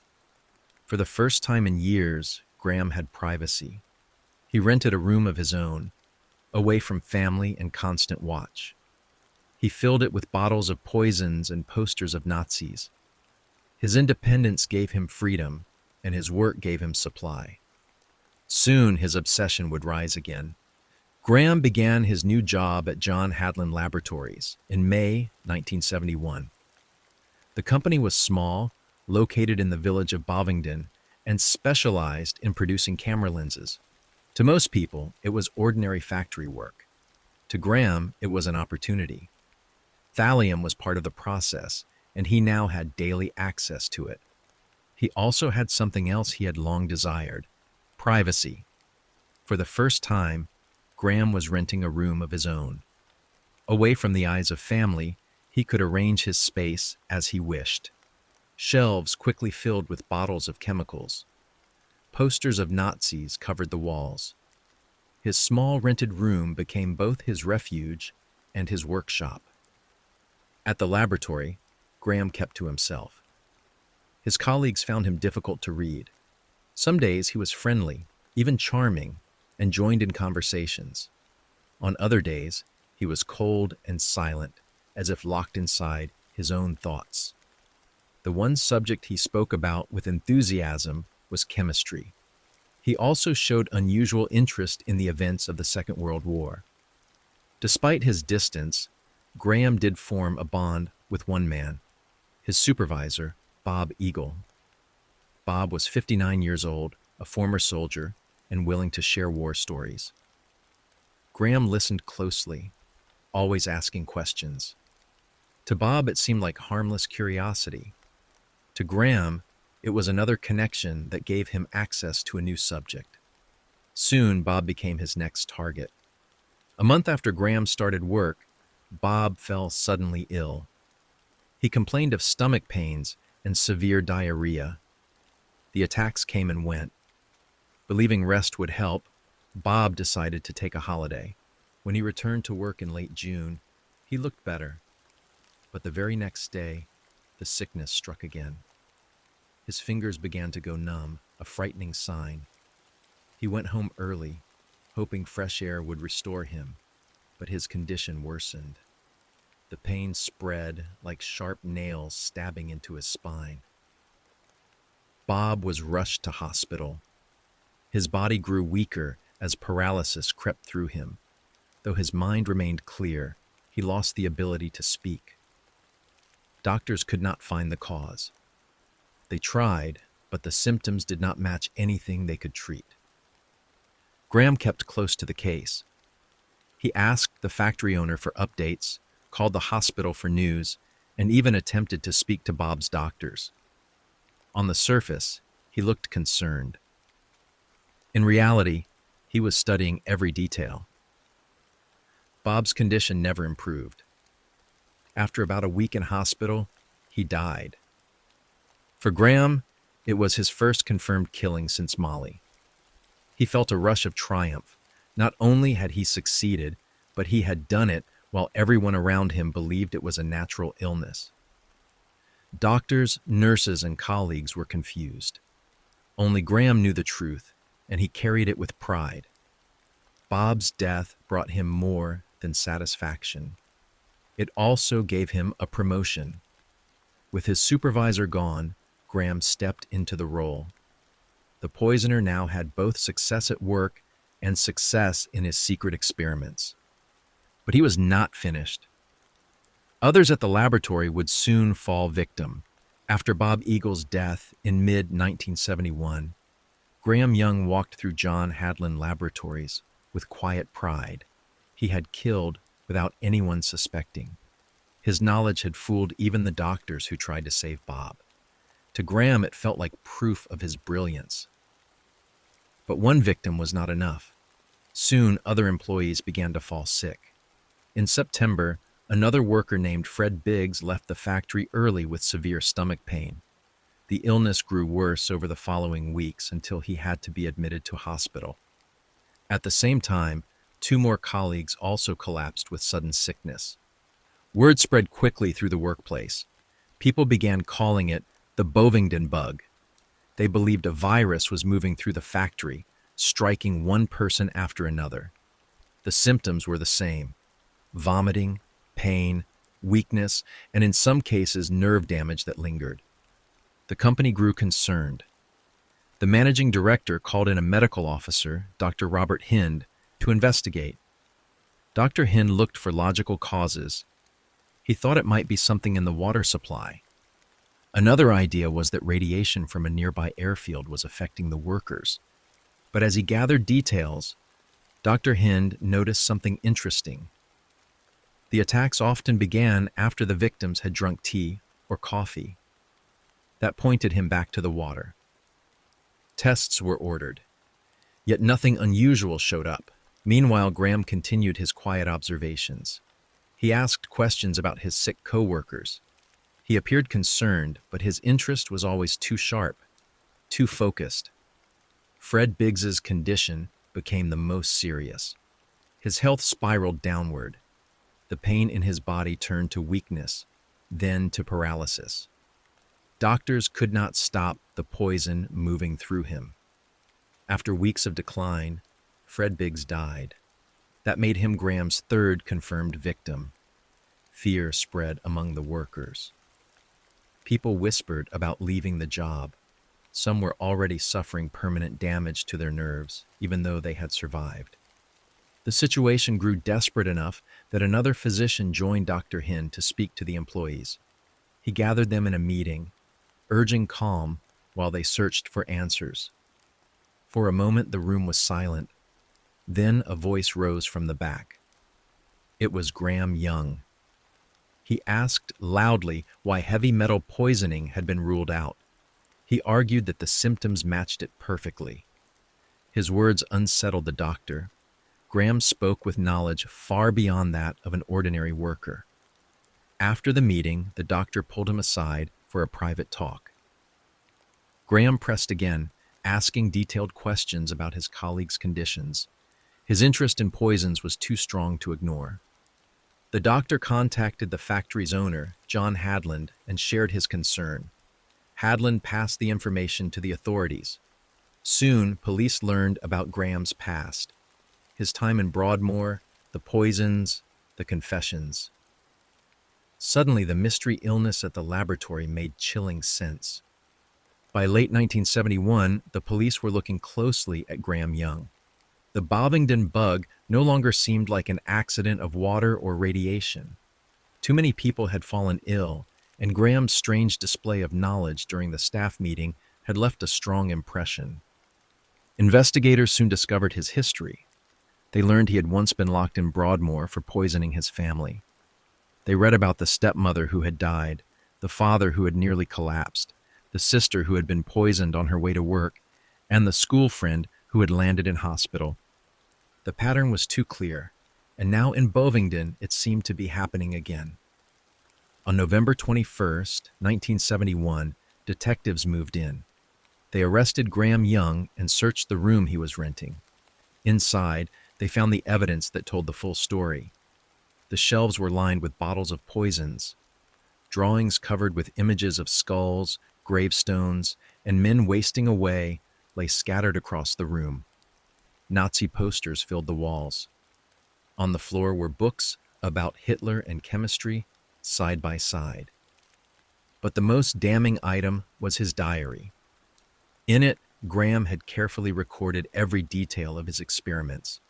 For the first time in years, Graham had privacy. He rented a room of his own, away from family and constant watch. He filled it with bottles of poisons and posters of Nazis. His independence gave him freedom, and his work gave him supply. Soon his obsession would rise again. Graham began his new job at John Hadland Laboratories in May 1971. The company was small, located in the village of Bovingdon, and specialized in producing camera lenses. To most people, it was ordinary factory work. To Graham, it was an opportunity. Thallium was part of the process, and he now had daily access to it. He also had something else he had long desired: privacy. For the first time, Graham was renting a room of his own. Away from the eyes of family, he could arrange his space as he wished. Shelves quickly filled with bottles of chemicals. Posters of Nazis covered the walls. His small rented room became both his refuge and his workshop. At the laboratory, Graham kept to himself. His colleagues found him difficult to read. Some days he was friendly, even charming, and joined in conversations. On other days, he was cold and silent, as if locked inside his own thoughts. The one subject he spoke about with enthusiasm was chemistry. He also showed unusual interest in the events of the Second World War. Despite his distance, Graham did form a bond with one man, his supervisor, Bob Eagle. Bob was 59 years old, a former soldier, and willing to share war stories. Graham listened closely, always asking questions. To Bob, it seemed like harmless curiosity. To Graham, it was another connection that gave him access to a new subject. Soon, Bob became his next target. A month after Graham started work, Bob fell suddenly ill. He complained of stomach pains and severe diarrhea. The attacks came and went. Believing rest would help, Bob decided to take a holiday. When he returned to work in late June, he looked better. But the very next day, the sickness struck again. His fingers began to go numb, a frightening sign. He went home early, hoping fresh air would restore him, but his condition worsened. The pain spread like sharp nails stabbing into his spine. Bob was rushed to hospital. His body grew weaker as paralysis crept through him. Though his mind remained clear, he lost the ability to speak. Doctors could not find the cause. They tried, but the symptoms did not match anything they could treat. Graham kept close to the case. He asked the factory owner for updates, called the hospital for news, and even attempted to speak to Bob's doctors. On the surface, he looked concerned. In reality, he was studying every detail. Bob's condition never improved. After about a week in hospital, he died. For Graham, it was his first confirmed killing since Mali. He felt a rush of triumph. Not only had he succeeded, but he had done it while everyone around him believed it was a natural illness. Doctors, nurses, and colleagues were confused. Only Graham knew the truth, and he carried it with pride. Bob's death brought him more than satisfaction. It also gave him a promotion. With his supervisor gone, Graham stepped into the role. The poisoner now had both success at work and success in his secret experiments. But he was not finished. Others at the laboratory would soon fall victim. After Bob Eagle's death in mid-1971, Graham Young walked through John Hadlin Laboratories with quiet pride. He had killed without anyone suspecting. His knowledge had fooled even the doctors who tried to save Bob. To Graham, it felt like proof of his brilliance. But one victim was not enough. Soon, other employees began to fall sick. In September, another worker named Fred Biggs left the factory early with severe stomach pain. The illness grew worse over the following weeks until he had to be admitted to hospital. At the same time, 2 more colleagues also collapsed with sudden sickness. Word spread quickly through the workplace. People began calling it the Bovingdon bug. They believed a virus was moving through the factory, striking one person after another. The symptoms were the same: vomiting, pain, weakness, and in some cases nerve damage that lingered. The company grew concerned. The managing director called in a medical officer, Dr. Robert Hind, to investigate. Dr. Hind looked for logical causes. He thought it might be something in the water supply. Another idea was that radiation from a nearby airfield was affecting the workers. But as he gathered details, Dr. Hind noticed something interesting. The attacks often began after the victims had drunk tea or coffee. That pointed him back to the water. Tests were ordered, yet nothing unusual showed up. Meanwhile, Graham continued his quiet observations. He asked questions about his sick co-workers. He appeared concerned, but his interest was always too sharp, too focused. Fred Biggs's condition became the most serious. His health spiraled downward. The pain in his body turned to weakness, then to paralysis. Doctors could not stop the poison moving through him. After weeks of decline, Fred Biggs died. That made him Graham's 3rd confirmed victim. Fear spread among the workers. People whispered about leaving the job. Some were already suffering permanent damage to their nerves, even though they had survived. The situation grew desperate enough that another physician joined Dr. Hind to speak to the employees. He gathered them in a meeting, urging calm while they searched for answers. For a moment, the room was silent. Then a voice rose from the back. It was Graham Young. He asked loudly why heavy metal poisoning had been ruled out. He argued that the symptoms matched it perfectly. His words unsettled the doctor. Graham spoke with knowledge far beyond that of an ordinary worker. After the meeting, the doctor pulled him aside for a private talk. Graham pressed again, asking detailed questions about his colleagues' conditions. His interest in poisons was too strong to ignore. The doctor contacted the factory's owner, John Hadlin, and shared his concern. Hadlin passed the information to the authorities. Soon, police learned about Graham's past, his time in Broadmoor, the poisons, the confessions. Suddenly, the mystery illness at the laboratory made chilling sense. By late 1971, the police were looking closely at Graham Young. The Bovingdon bug no longer seemed like an accident of water or radiation. Too many people had fallen ill, and Graham's strange display of knowledge during the staff meeting had left a strong impression. Investigators soon discovered his history. They learned he had once been locked in Broadmoor for poisoning his family. They read about the stepmother who had died, the father who had nearly collapsed, the sister who had been poisoned on her way to work, and the school friend who had landed in hospital. The pattern was too clear, and now in Bovingdon it seemed to be happening again. On November 21st, 1971, detectives moved in. They arrested Graham Young and searched the room he was renting. Inside, they found the evidence that told the full story. The shelves were lined with bottles of poisons. Drawings covered with images of skulls, gravestones, and men wasting away lay scattered across the room. Nazi posters filled the walls. On the floor were books about Hitler and chemistry side by side. But the most damning item was his diary. In it, Graham had carefully recorded every detail of his experiments.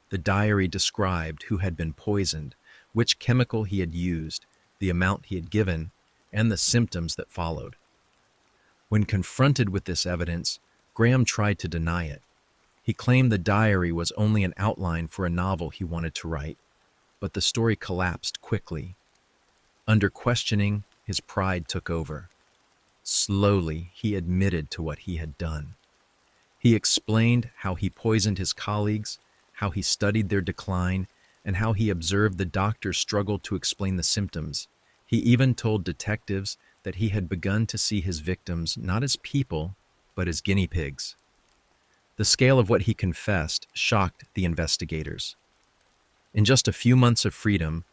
The diary described who had been poisoned, which chemical he had used, the amount he had given, and the symptoms that followed. When confronted with this evidence, Graham tried to deny it. He claimed the diary was only an outline for a novel he wanted to write, but the story collapsed quickly. Under questioning, his pride took over. Slowly, he admitted to what he had done. He explained how he poisoned his colleagues, how he studied their decline, and how he observed the doctors struggle to explain the symptoms. He even told detectives that he had begun to see his victims not as people, but as guinea pigs. The scale of what he confessed shocked the investigators. In just a few months of freedom,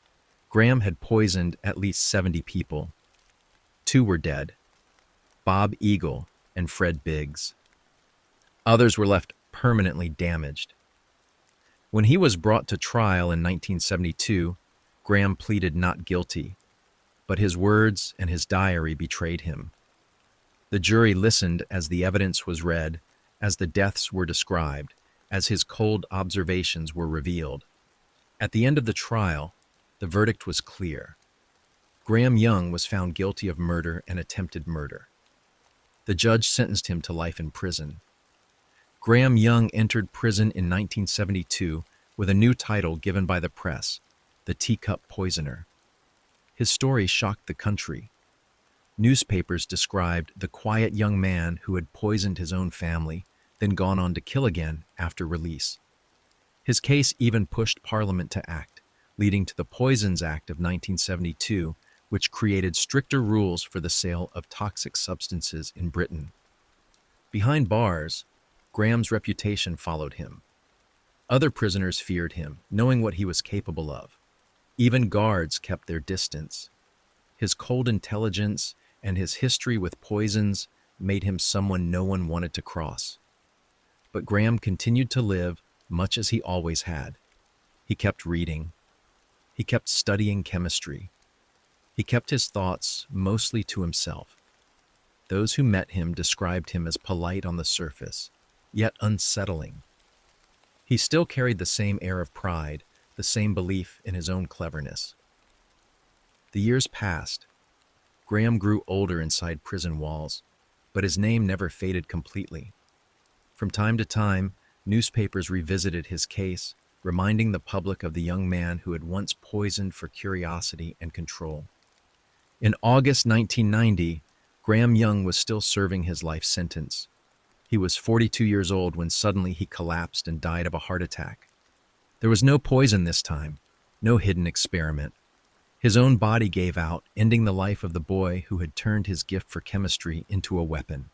Graham had poisoned at least 70 people. 2 were dead, Bob Eagle and Fred Biggs. Others were left permanently damaged. When he was brought to trial in 1972, Graham pleaded not guilty, but his words and his diary betrayed him. The jury listened as the evidence was read, as the deaths were described, as his cold observations were revealed. At the end of the trial, the verdict was clear. Graham Young was found guilty of murder and attempted murder. The judge sentenced him to life in prison. Graham Young entered prison in 1972 with a new title given by the press, the Teacup Poisoner. His story shocked the country. Newspapers described the quiet young man who had poisoned his own family, then gone on to kill again after release. His case even pushed Parliament to act, leading to the Poisons Act of 1972, which created stricter rules for the sale of toxic substances in Britain. Behind bars, Graham's reputation followed him. Other prisoners feared him, knowing what he was capable of. Even guards kept their distance. His cold intelligence and his history with poisons made him someone no one wanted to cross. But Graham continued to live much as he always had. He kept reading. He kept studying chemistry. He kept his thoughts mostly to himself. Those who met him described him as polite on the surface, yet unsettling. He still carried the same air of pride, the same belief in his own cleverness. The years passed. Graham grew older inside prison walls, but his name never faded completely. From time to time, newspapers revisited his case, reminding the public of the young man who had once poisoned for curiosity and control. In August 1990, Graham Young was still serving his life sentence. He was 42 years old when suddenly he collapsed and died of a heart attack. There was no poison this time, no hidden experiment. His own body gave out, ending the life of the boy who had turned his gift for chemistry into a weapon.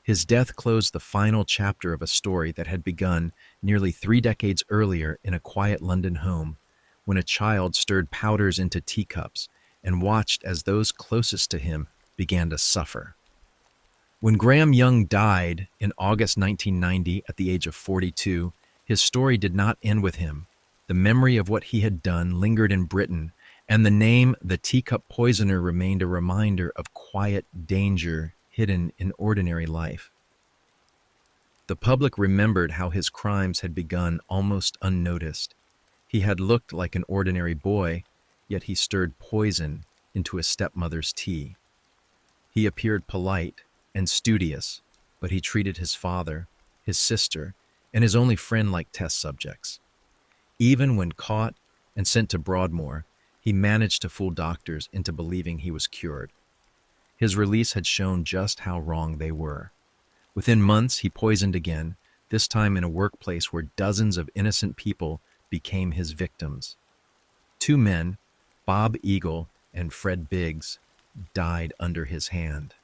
His death closed the final chapter of a story that had begun nearly 3 decades earlier in a quiet London home, when a child stirred powders into teacups and watched as those closest to him began to suffer. When Graham Young died in August 1990 at the age of 42, his story did not end with him. The memory of what he had done lingered in Britain, and the name the Teacup Poisoner remained a reminder of quiet danger hidden in ordinary life. The public remembered how his crimes had begun almost unnoticed. He had looked like an ordinary boy, yet he stirred poison into his stepmother's tea. He appeared polite and studious, but he treated his father, his sister, and his only friend like test subjects. Even when caught and sent to Broadmoor, he managed to fool doctors into believing he was cured. His release had shown just how wrong they were. Within months, he poisoned again, this time in a workplace where dozens of innocent people became his victims. 2 men, Bob Eagle and Fred Biggs, died under his hand.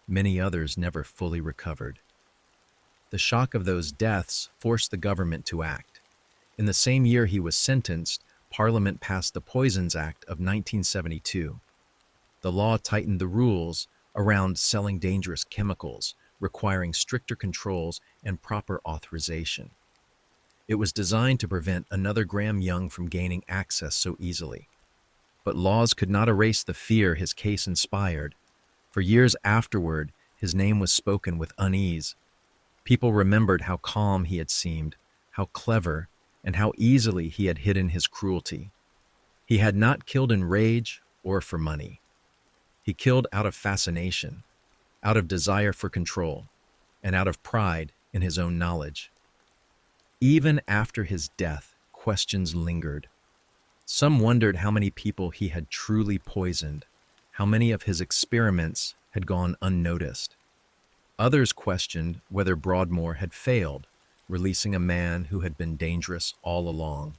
Many others never fully recovered. The shock of those deaths forced the government to act. In the same year he was sentenced, Parliament passed the Poisons Act of 1972. The law tightened the rules around selling dangerous chemicals, requiring stricter controls and proper authorization. It was designed to prevent another Graham Young from gaining access so easily. But laws could not erase the fear his case inspired. For years afterward, his name was spoken with unease. People remembered how calm he had seemed, how clever, and how easily he had hidden his cruelty. He had not killed in rage or for money. He killed out of fascination, out of desire for control, and out of pride in his own knowledge. Even after his death, questions lingered. Some wondered how many people he had truly poisoned, how many of his experiments had gone unnoticed. Others questioned whether Broadmoor had failed, releasing a man who had been dangerous all along.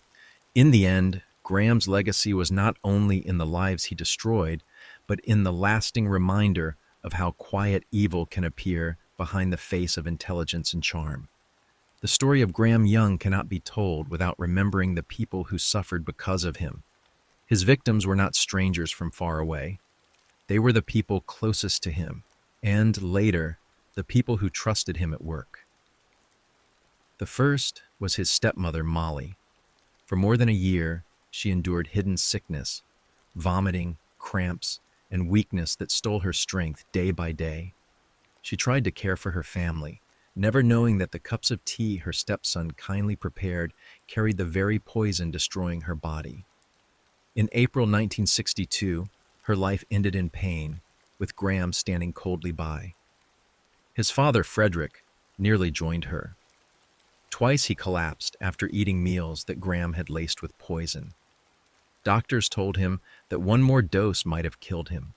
In the end, Graham's legacy was not only in the lives he destroyed, but in the lasting reminder of how quiet evil can appear behind the face of intelligence and charm. The story of Graham Young cannot be told without remembering the people who suffered because of him. His victims were not strangers from far away. They were the people closest to him, and later, the people who trusted him at work. The first was his stepmother, Molly. For more than a year, she endured hidden sickness, vomiting, cramps, and weakness that stole her strength day by day. She tried to care for her family, never knowing that the cups of tea her stepson kindly prepared carried the very poison destroying her body. In April 1962, her life ended in pain, with Graham standing coldly by. His father, Frederick, nearly joined her. Twice he collapsed after eating meals that Graham had laced with poison. Doctors told him that one more dose might have killed him.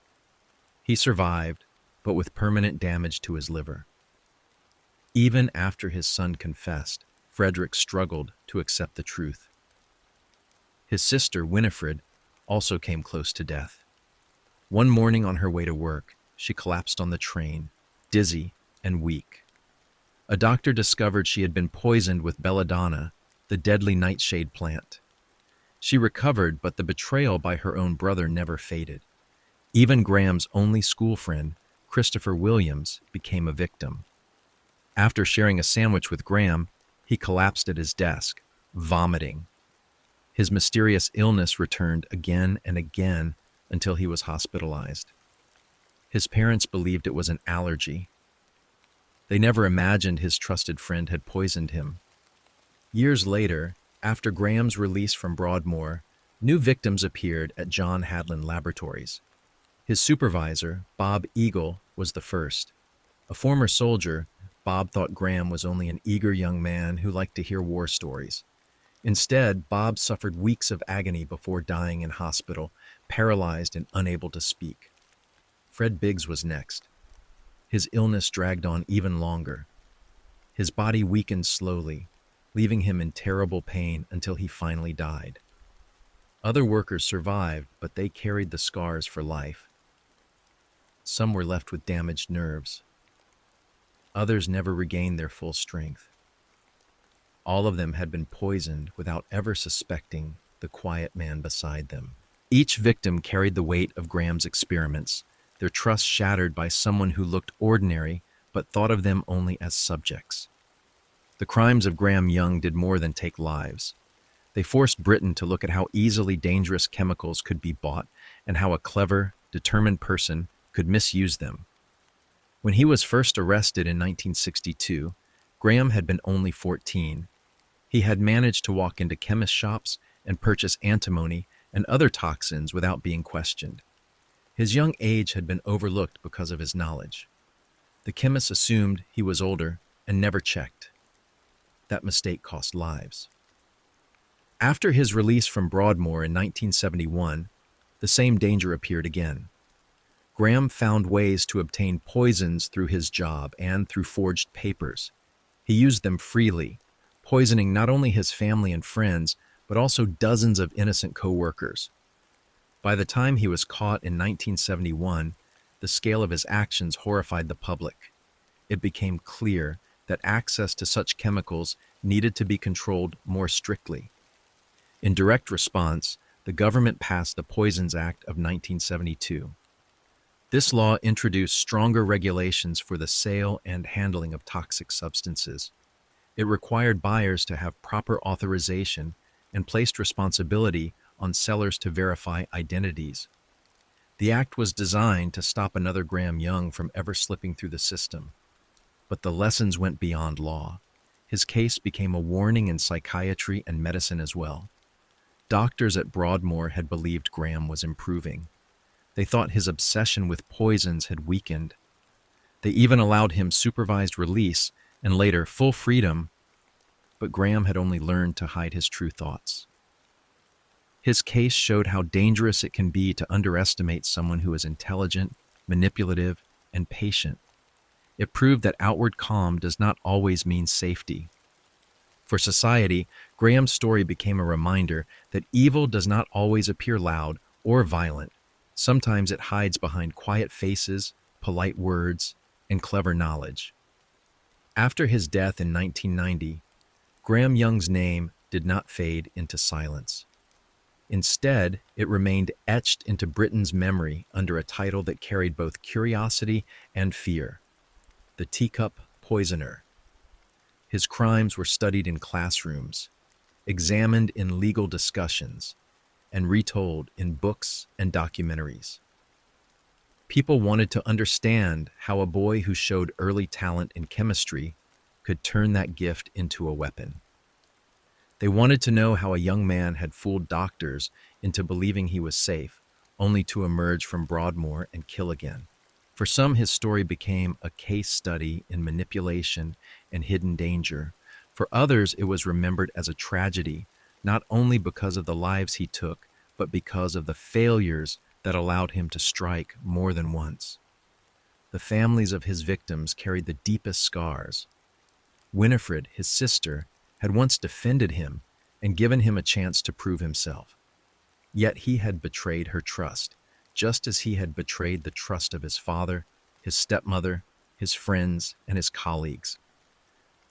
He survived, but with permanent damage to his liver. Even after his son confessed, Frederick struggled to accept the truth. His sister, Winifred, also came close to death. One morning on her way to work, she collapsed on the train, dizzy and weak. A doctor discovered she had been poisoned with belladonna, the deadly nightshade plant. She recovered, but the betrayal by her own brother never faded. Even Graham's only school friend, Christopher Williams, became a victim. After sharing a sandwich with Graham, he collapsed at his desk, vomiting. His mysterious illness returned again and again until he was hospitalized. His parents believed it was an allergy. They never imagined his trusted friend had poisoned him. Years later, after Graham's release from Broadmoor, new victims appeared at John Hadlin Laboratories. His supervisor, Bob Eagle, was the first. A former soldier, Bob thought Graham was only an eager young man who liked to hear war stories. Instead, Bob suffered weeks of agony before dying in hospital, paralyzed and unable to speak. Fred Biggs was next. His illness dragged on even longer. His body weakened slowly, leaving him in terrible pain until he finally died. Other workers survived, but they carried the scars for life. Some were left with damaged nerves. Others never regained their full strength. All of them had been poisoned without ever suspecting the quiet man beside them. Each victim carried the weight of Graham's experiments, their trust shattered by someone who looked ordinary but thought of them only as subjects. The crimes of Graham Young did more than take lives. They forced Britain to look at how easily dangerous chemicals could be bought and how a clever, determined person could misuse them. When he was first arrested in 1962, Graham had been only 14. He had managed to walk into chemist shops and purchase antimony and other toxins without being questioned. His young age had been overlooked because of his knowledge. The chemists assumed he was older and never checked. That mistake cost lives. After his release from Broadmoor in 1971, the same danger appeared again. Graham found ways to obtain poisons through his job and through forged papers. He used them freely, poisoning not only his family and friends, but also dozens of innocent co-workers. By the time he was caught in 1971, the scale of his actions horrified the public. It became clear that access to such chemicals needed to be controlled more strictly. In direct response, the government passed the Poisons Act of 1972. This law introduced stronger regulations for the sale and handling of toxic substances. It required buyers to have proper authorization and placed responsibility on sellers to verify identities. The act was designed to stop another Graham Young from ever slipping through the system. But the lessons went beyond law. His case became a warning in psychiatry and medicine as well. Doctors at Broadmoor had believed Graham was improving. They thought his obsession with poisons had weakened. They even allowed him supervised release and later full freedom, but Graham had only learned to hide his true thoughts. His case showed how dangerous it can be to underestimate someone who is intelligent, manipulative, and patient. It proved that outward calm does not always mean safety. For society, Graham's story became a reminder that evil does not always appear loud or violent. Sometimes it hides behind quiet faces, polite words, and clever knowledge. After his death in 1990, Graham Young's name did not fade into silence. Instead, it remained etched into Britain's memory under a title that carried both curiosity and fear: the Teacup Poisoner. His crimes were studied in classrooms, examined in legal discussions, and retold in books and documentaries. People wanted to understand how a boy who showed early talent in chemistry could turn that gift into a weapon. They wanted to know how a young man had fooled doctors into believing he was safe, only to emerge from Broadmoor and kill again. For some, his story became a case study in manipulation and hidden danger. For others, it was remembered as a tragedy, not only because of the lives he took, but because of the failures that allowed him to strike more than once. The families of his victims carried the deepest scars. Winifred, his sister, had once defended him and given him a chance to prove himself. Yet he had betrayed her trust, just as he had betrayed the trust of his father, his stepmother, his friends, and his colleagues.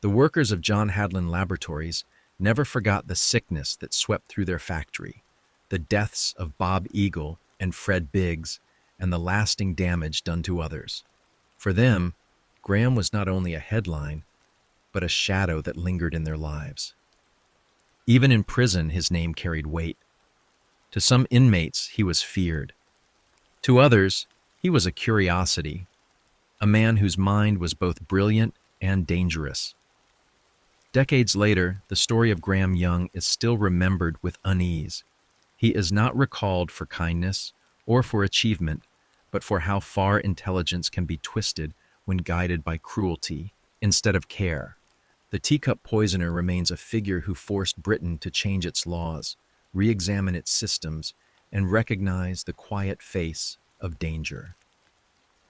The workers of John Hadlin Laboratories never forgot the sickness that swept through their factory, the deaths of Bob Eagle and Fred Biggs, and the lasting damage done to others. For them, Graham was not only a headline, but a shadow that lingered in their lives. Even in prison, his name carried weight. To some inmates, he was feared. To others, he was a curiosity, a man whose mind was both brilliant and dangerous. Decades later, the story of Graham Young is still remembered with unease. He is not recalled for kindness or for achievement, but for how far intelligence can be twisted when guided by cruelty instead of care. The Teacup Poisoner remains a figure who forced Britain to change its laws, re-examine its systems, and recognize the quiet face of danger.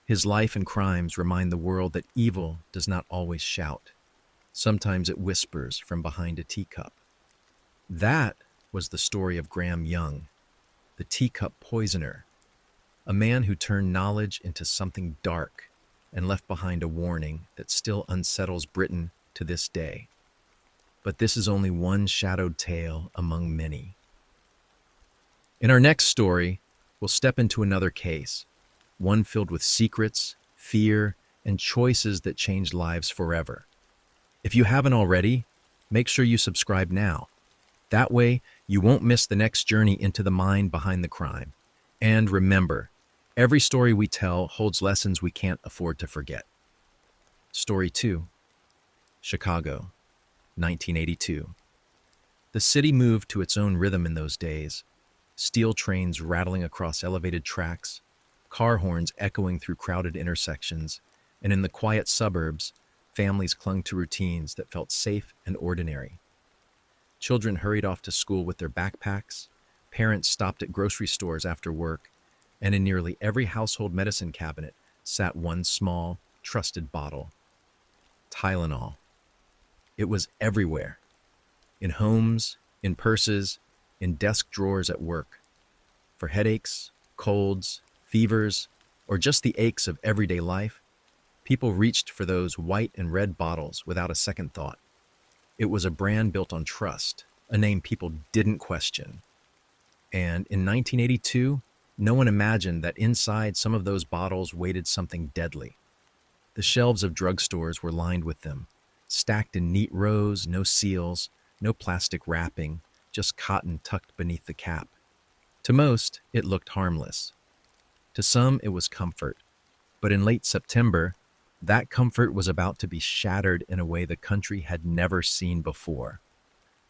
His life and crimes remind the world that evil does not always shout. Sometimes it whispers from behind a teacup. That was the story of Graham Young, the Teacup Poisoner, a man who turned knowledge into something dark and left behind a warning that still unsettles Britain to this day. But this is only one shadowed tale among many. In our next story, we'll step into another case, one filled with secrets, fear, and choices that changed lives forever. If you haven't already, make sure you subscribe now. That way, you won't miss the next journey into the mind behind the crime. And remember, every story we tell holds lessons we can't afford to forget. Story 2. Chicago, 1982. The city moved to its own rhythm in those days. Steel trains rattling across elevated tracks, car horns echoing through crowded intersections, and in the quiet suburbs, families clung to routines that felt safe and ordinary. Children hurried off to school with their backpacks, parents stopped at grocery stores after work, and in nearly every household medicine cabinet sat one small, trusted bottle: Tylenol. It was everywhere. In homes, in purses, in desk drawers at work. For headaches, colds, fevers, or just the aches of everyday life, people reached for those white and red bottles without a second thought. It was a brand built on trust, a name people didn't question. And in 1982, no one imagined that inside some of those bottles waited something deadly. The shelves of drugstores were lined with them, stacked in neat rows, no seals, no plastic wrapping, just cotton tucked beneath the cap. To most, it looked harmless. To some, it was comfort. But in late September, that comfort was about to be shattered in a way the country had never seen before.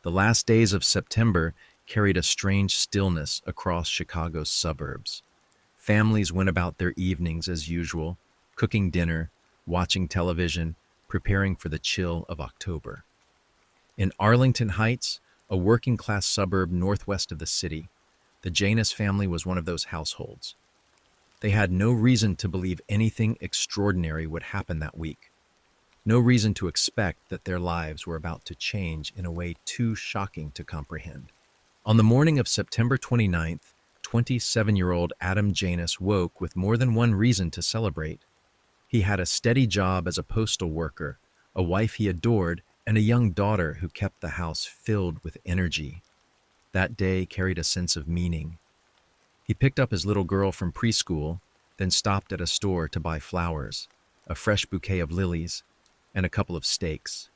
The last days of September carried a strange stillness across Chicago's suburbs. Families went about their evenings as usual, cooking dinner, watching television, preparing for the chill of October. In Arlington Heights, a working-class suburb northwest of the city, the Janus family was one of those households. They had no reason to believe anything extraordinary would happen that week. No reason to expect that their lives were about to change in a way too shocking to comprehend. On the morning of September 29th, 27-year-old Adam Janus woke with more than one reason to celebrate. He had a steady job as a postal worker, a wife he adored, and a young daughter who kept the house filled with energy. That day carried a sense of meaning. He picked up his little girl from preschool, then stopped at a store to buy flowers, a fresh bouquet of lilies, and a couple of steaks.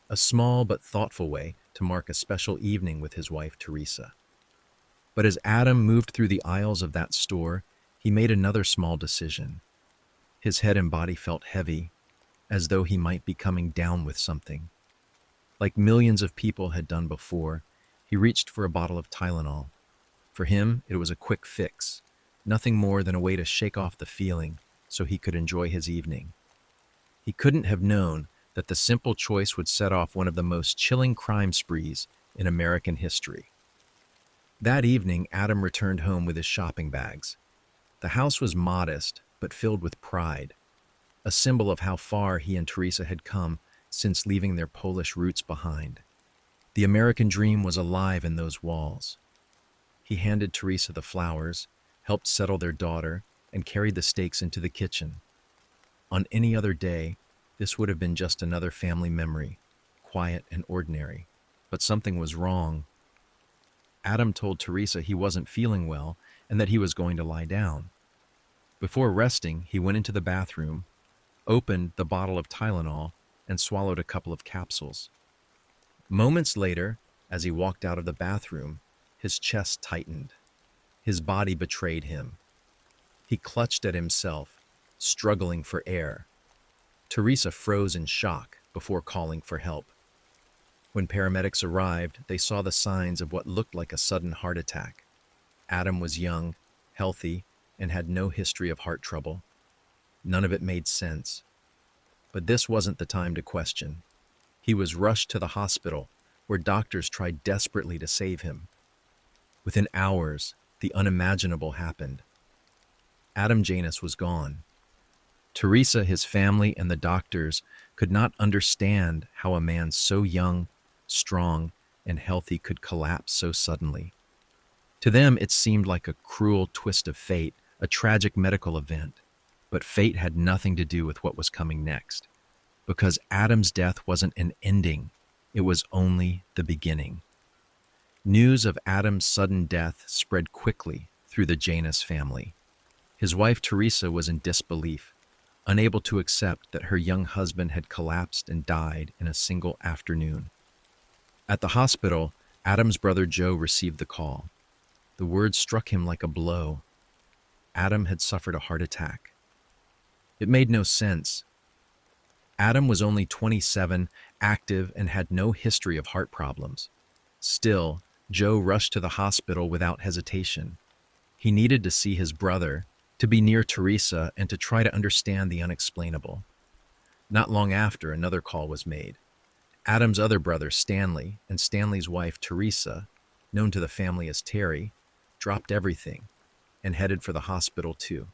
A small but thoughtful way to mark a special evening with his wife, Teresa. But as Adam moved through the aisles of that store, he made another small decision. His head and body felt heavy, as though he might be coming down with something. Like millions of people had done before, he reached for a bottle of Tylenol. For him, it was a quick fix, nothing more than a way to shake off the feeling so he could enjoy his evening. He couldn't have known that the simple choice would set off one of the most chilling crime sprees in American history. That evening, Adam returned home with his shopping bags. The house was modest, but filled with pride, a symbol of how far he and Teresa had come since leaving their Polish roots behind. The American dream was alive in those walls. He handed Teresa the flowers, helped settle their daughter, and carried the steaks into the kitchen. On any other day, this would have been just another family memory, quiet and ordinary. But something was wrong. Adam told Teresa he wasn't feeling well and that he was going to lie down. Before resting, he went into the bathroom, opened the bottle of Tylenol, and swallowed a couple of capsules. Moments later, as he walked out of the bathroom, his chest tightened. His body betrayed him. He clutched at himself, struggling for air. Teresa froze in shock before calling for help. When paramedics arrived, they saw the signs of what looked like a sudden heart attack. Adam was young, healthy, and had no history of heart trouble. None of it made sense. But this wasn't the time to question. He was rushed to the hospital, where doctors tried desperately to save him. Within hours, the unimaginable happened. Adam Janus was gone. Teresa, his family, and the doctors could not understand how a man so young, strong, and healthy could collapse so suddenly. To them, it seemed like a cruel twist of fate, a tragic medical event. But fate had nothing to do with what was coming next. Because Adam's death wasn't an ending, it was only the beginning. News of Adam's sudden death spread quickly through the Janus family. His wife Teresa was in disbelief, unable to accept that her young husband had collapsed and died in a single afternoon. At the hospital, Adam's brother Joe received the call. The word struck him like a blow. Adam had suffered a heart attack. It made no sense. Adam was only 27, active, and had no history of heart problems. Still, Joe rushed to the hospital without hesitation. He needed to see his brother, to be near Teresa, and to try to understand the unexplainable. Not long after, another call was made. Adam's other brother, Stanley, and Stanley's wife, Teresa, known to the family as Terry, dropped everything and headed for the hospital too.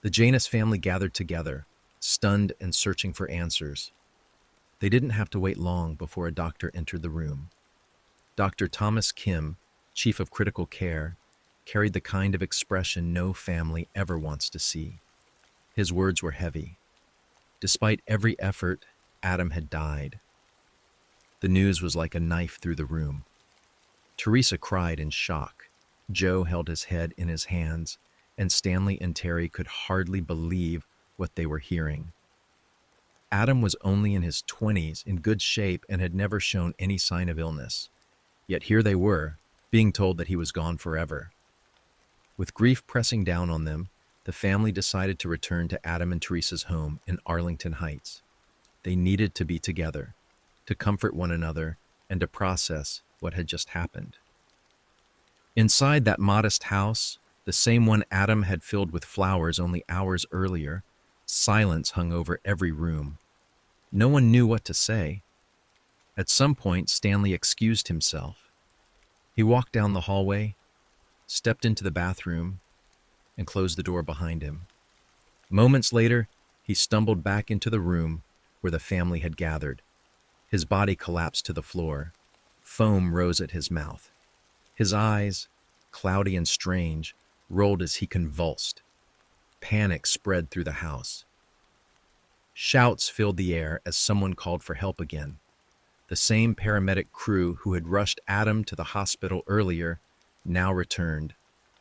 The Janus family gathered together, stunned and searching for answers. They didn't have to wait long before a doctor entered the room. Dr. Thomas Kim, chief of critical care, carried the kind of expression no family ever wants to see. His words were heavy. Despite every effort, Adam had died. The news was like a knife through the room. Teresa cried in shock. Joe held his head in his hands, and Stanley and Terry could hardly believe what they were hearing. Adam was only in his 20s, in good shape, and had never shown any sign of illness. Yet here they were, being told that he was gone forever. With grief pressing down on them, the family decided to return to Adam and Teresa's home in Arlington Heights. They needed to be together, to comfort one another, and to process what had just happened. Inside that modest house, the same one Adam had filled with flowers only hours earlier, silence hung over every room. No one knew what to say. At some point, Stanley excused himself. He walked down the hallway, stepped into the bathroom, and closed the door behind him. Moments later, he stumbled back into the room where the family had gathered. His body collapsed to the floor. Foam rose at his mouth. His eyes, cloudy and strange, rolled as he convulsed. Panic spread through the house. Shouts filled the air as someone called for help again. The same paramedic crew who had rushed Adam to the hospital earlier now returned,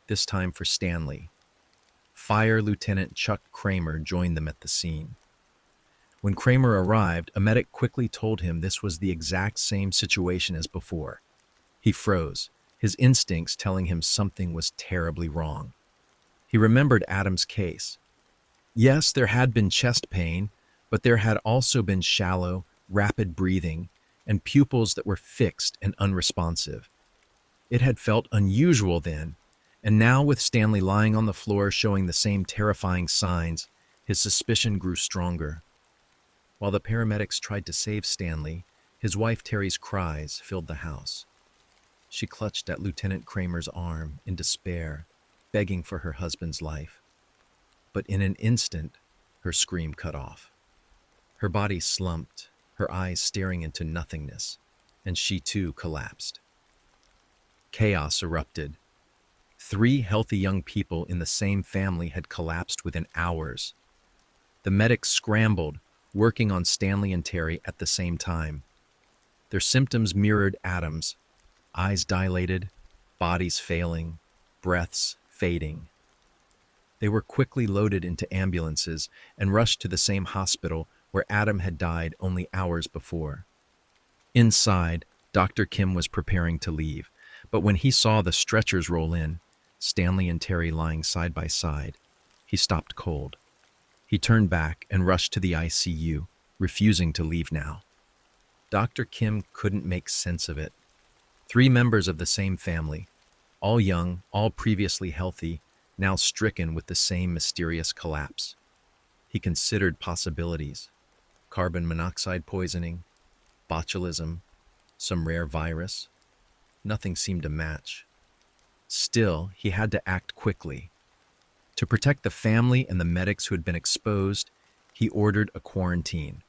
this time for Stanley. Fire Lieutenant Chuck Kramer joined them at the scene. When Kramer arrived, a medic quickly told him this was the exact same situation as before. He froze, his instincts telling him something was terribly wrong. He remembered Adam's case. Yes, there had been chest pain, but there had also been shallow, rapid breathing and pupils that were fixed and unresponsive. It had felt unusual then, and now with Stanley lying on the floor showing the same terrifying signs, his suspicion grew stronger. While the paramedics tried to save Stanley, his wife Terry's cries filled the house. She clutched at Lieutenant Kramer's arm in despair, begging for her husband's life. But in an instant, her scream cut off. Her body slumped, her eyes staring into nothingness, and she too collapsed. Chaos erupted. 3 healthy young people in the same family had collapsed within hours. The medics scrambled, working on Stanley and Terry at the same time. Their symptoms mirrored Adam's: eyes dilated, bodies failing, breaths fading. They were quickly loaded into ambulances and rushed to the same hospital where Adam had died only hours before. Inside, Dr. Kim was preparing to leave, but when he saw the stretchers roll in, Stanley and Terry lying side by side, he stopped cold. He turned back and rushed to the ICU, refusing to leave now. Dr. Kim couldn't make sense of it. 3 members of the same family, all young, all previously healthy, now stricken with the same mysterious collapse. He considered possibilities: carbon monoxide poisoning, botulism, some rare virus. Nothing seemed to match. Still, he had to act quickly. To protect the family and the medics who had been exposed, he ordered a quarantine.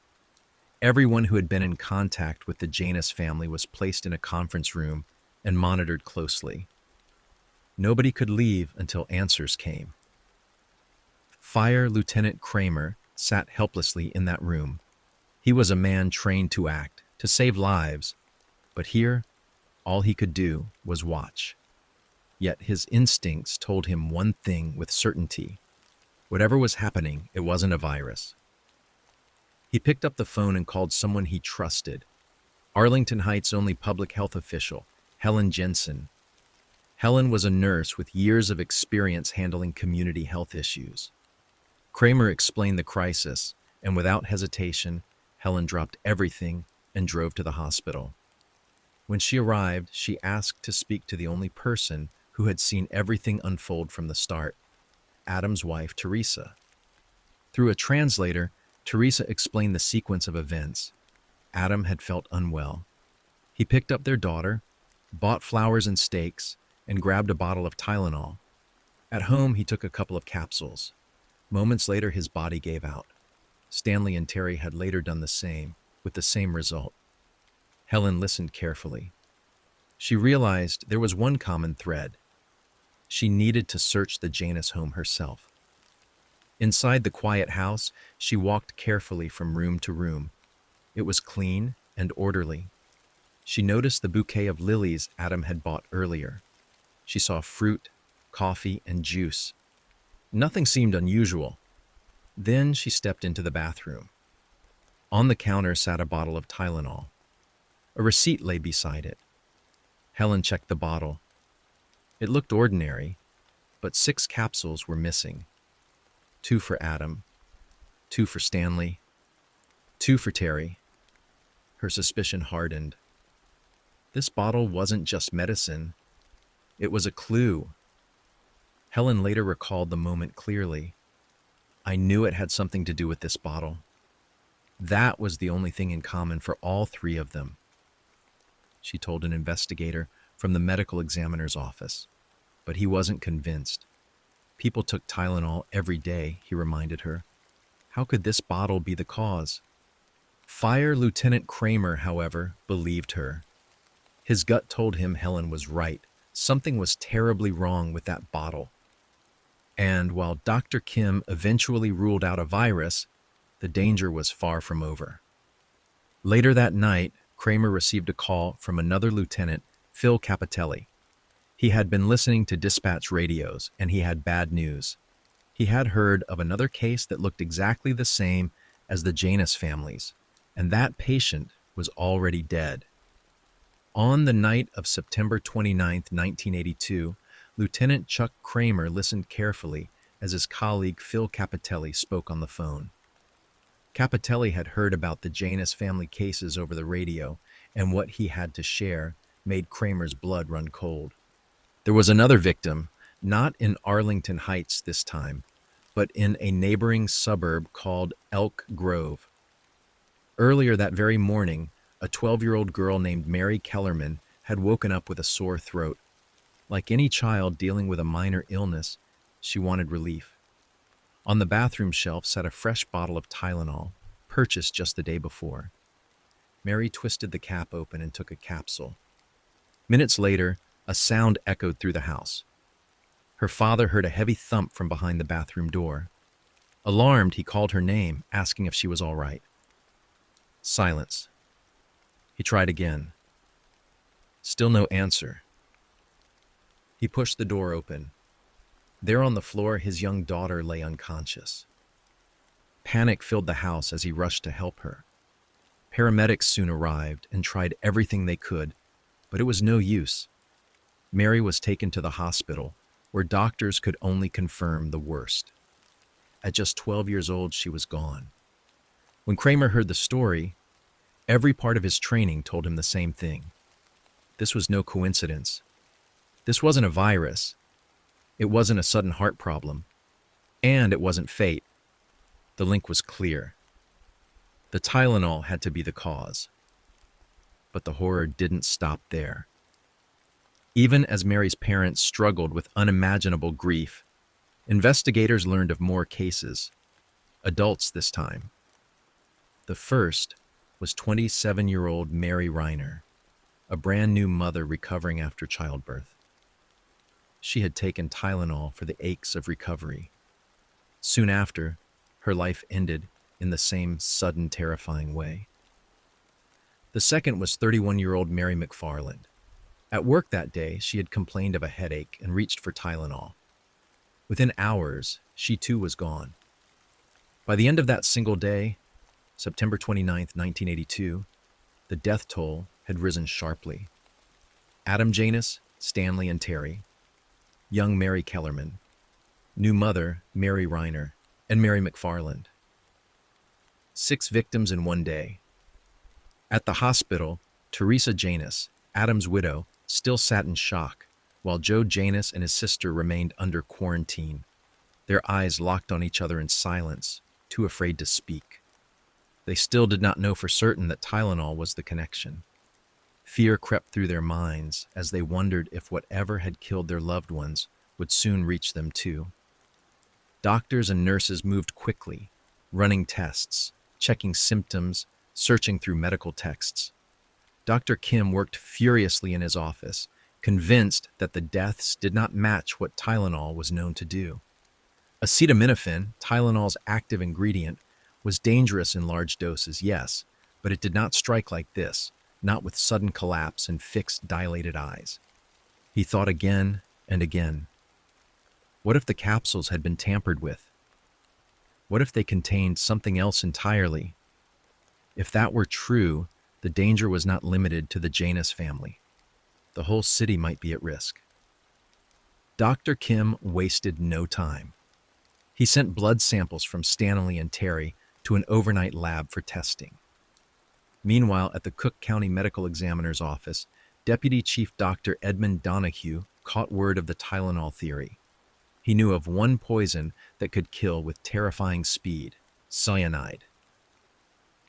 Everyone who had been in contact with the Janus family was placed in a conference room and monitored closely. Nobody could leave until answers came. Fire Lieutenant Kramer sat helplessly in that room. He was a man trained to act, to save lives, but here, all he could do was watch. Yet his instincts told him one thing with certainty: whatever was happening, it wasn't a virus. He picked up the phone and called someone he trusted, Arlington Heights' only public health official, Helen Jensen. Helen was a nurse with years of experience handling community health issues. Kramer explained the crisis, and without hesitation, Helen dropped everything and drove to the hospital. When she arrived, she asked to speak to the only person who had seen everything unfold from the start, Adam's wife, Teresa. Through a translator, Teresa explained the sequence of events. Adam had felt unwell. He picked up their daughter, bought flowers and steaks, and grabbed a bottle of Tylenol. At home, he took a couple of capsules. Moments later, his body gave out. Stanley and Terry had later done the same, with the same result. Helen listened carefully. She realized there was one common thread. She needed to search the Janus home herself. Inside the quiet house, she walked carefully from room to room. It was clean and orderly. She noticed the bouquet of lilies Adam had bought earlier. She saw fruit, coffee, and juice. Nothing seemed unusual. Then she stepped into the bathroom. On the counter sat a bottle of Tylenol. A receipt lay beside it. Helen checked the bottle. It looked ordinary, but 6 capsules were missing. 2 for Adam, 2 for Stanley, 2 for Terry. Her suspicion hardened. This bottle wasn't just medicine. It was a clue. Helen later recalled the moment clearly. I knew it had something to do with this bottle. That was the only thing in common for all 3 of them, she told an investigator from the medical examiner's office. But he wasn't convinced. People took Tylenol every day, he reminded her. How could this bottle be the cause? Fire Lieutenant Kramer, however, believed her. His gut told him Helen was right. Something was terribly wrong with that bottle. And while Dr. Kim eventually ruled out a virus, the danger was far from over. Later that night, Kramer received a call from another lieutenant, Phil Capitelli. He had been listening to dispatch radios, and he had bad news. He had heard of another case that looked exactly the same as the Janus families, and that patient was already dead. On the night of September 29, 1982, Lieutenant Chuck Kramer listened carefully as his colleague Phil Capitelli spoke on the phone. Capitelli had heard about the Janus family cases over the radio, and what he had to share made Kramer's blood run cold. There was another victim, not in Arlington Heights this time, but in a neighboring suburb called Elk Grove. Earlier that very morning, a 12-year-old girl named Mary Kellerman had woken up with a sore throat. Like any child dealing with a minor illness, she wanted relief. On the bathroom shelf sat a fresh bottle of Tylenol, purchased just the day before. Mary twisted the cap open and took a capsule. Minutes later, a sound echoed through the house. Her father heard a heavy thump from behind the bathroom door. Alarmed, he called her name, asking if she was all right. Silence. He tried again. Still no answer. He pushed the door open. There on the floor, his young daughter lay unconscious. Panic filled the house as he rushed to help her. Paramedics soon arrived and tried everything they could, but it was no use. Mary was taken to the hospital, where doctors could only confirm the worst. At just 12 years old, she was gone. When Kramer heard the story, every part of his training told him the same thing. This was no coincidence. This wasn't a virus. It wasn't a sudden heart problem. And it wasn't fate. The link was clear. The Tylenol had to be the cause. But the horror didn't stop there. Even as Mary's parents struggled with unimaginable grief, investigators learned of more cases, adults this time. The first was 27-year-old Mary Reiner, a brand new mother recovering after childbirth. She had taken Tylenol for the aches of recovery. Soon after, her life ended in the same sudden, terrifying way. The second was 31-year-old Mary McFarland. At work that day, she had complained of a headache and reached for Tylenol. Within hours, she too was gone. By the end of that single day, September 29, 1982, the death toll had risen sharply. Adam Janus, Stanley, and Terry, young Mary Kellerman, new mother Mary Reiner, and Mary McFarland. 6 victims in one day. At the hospital, Teresa Janus, Adam's widow, still sat in shock, while Joe Janus and his sister remained under quarantine, their eyes locked on each other in silence, too afraid to speak. They still did not know for certain that Tylenol was the connection. Fear crept through their minds as they wondered if whatever had killed their loved ones would soon reach them too. Doctors and nurses moved quickly, running tests, checking symptoms, searching through medical texts. Dr. Kim worked furiously in his office, convinced that the deaths did not match what Tylenol was known to do. Acetaminophen, Tylenol's active ingredient, was dangerous in large doses, yes, but it did not strike like this, not with sudden collapse and fixed, dilated eyes. He thought again and again. What if the capsules had been tampered with? What if they contained something else entirely? If that were true, the danger was not limited to the Janus family. The whole city might be at risk. Dr. Kim wasted no time. He sent blood samples from Stanley and Terry to an overnight lab for testing. Meanwhile, at the Cook County Medical Examiner's office, Deputy Chief Dr. Edmund Donahue caught word of the Tylenol theory. He knew of one poison that could kill with terrifying speed: cyanide.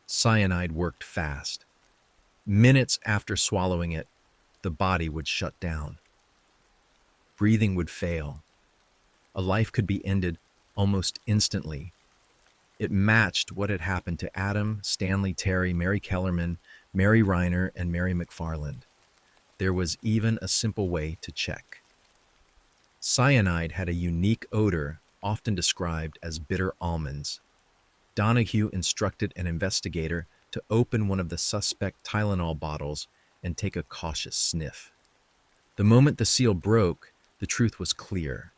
Cyanide worked fast. Minutes after swallowing it, the body would shut down. Breathing would fail. A life could be ended almost instantly. It matched what had happened to Adam, Stanley, Terry, Mary Kellerman, Mary Reiner, and Mary McFarland. There was even a simple way to check. Cyanide had a unique odor, often described as bitter almonds. Donahue instructed an investigator to open one of the suspect Tylenol bottles and take a cautious sniff. The moment the seal broke, the truth was clear.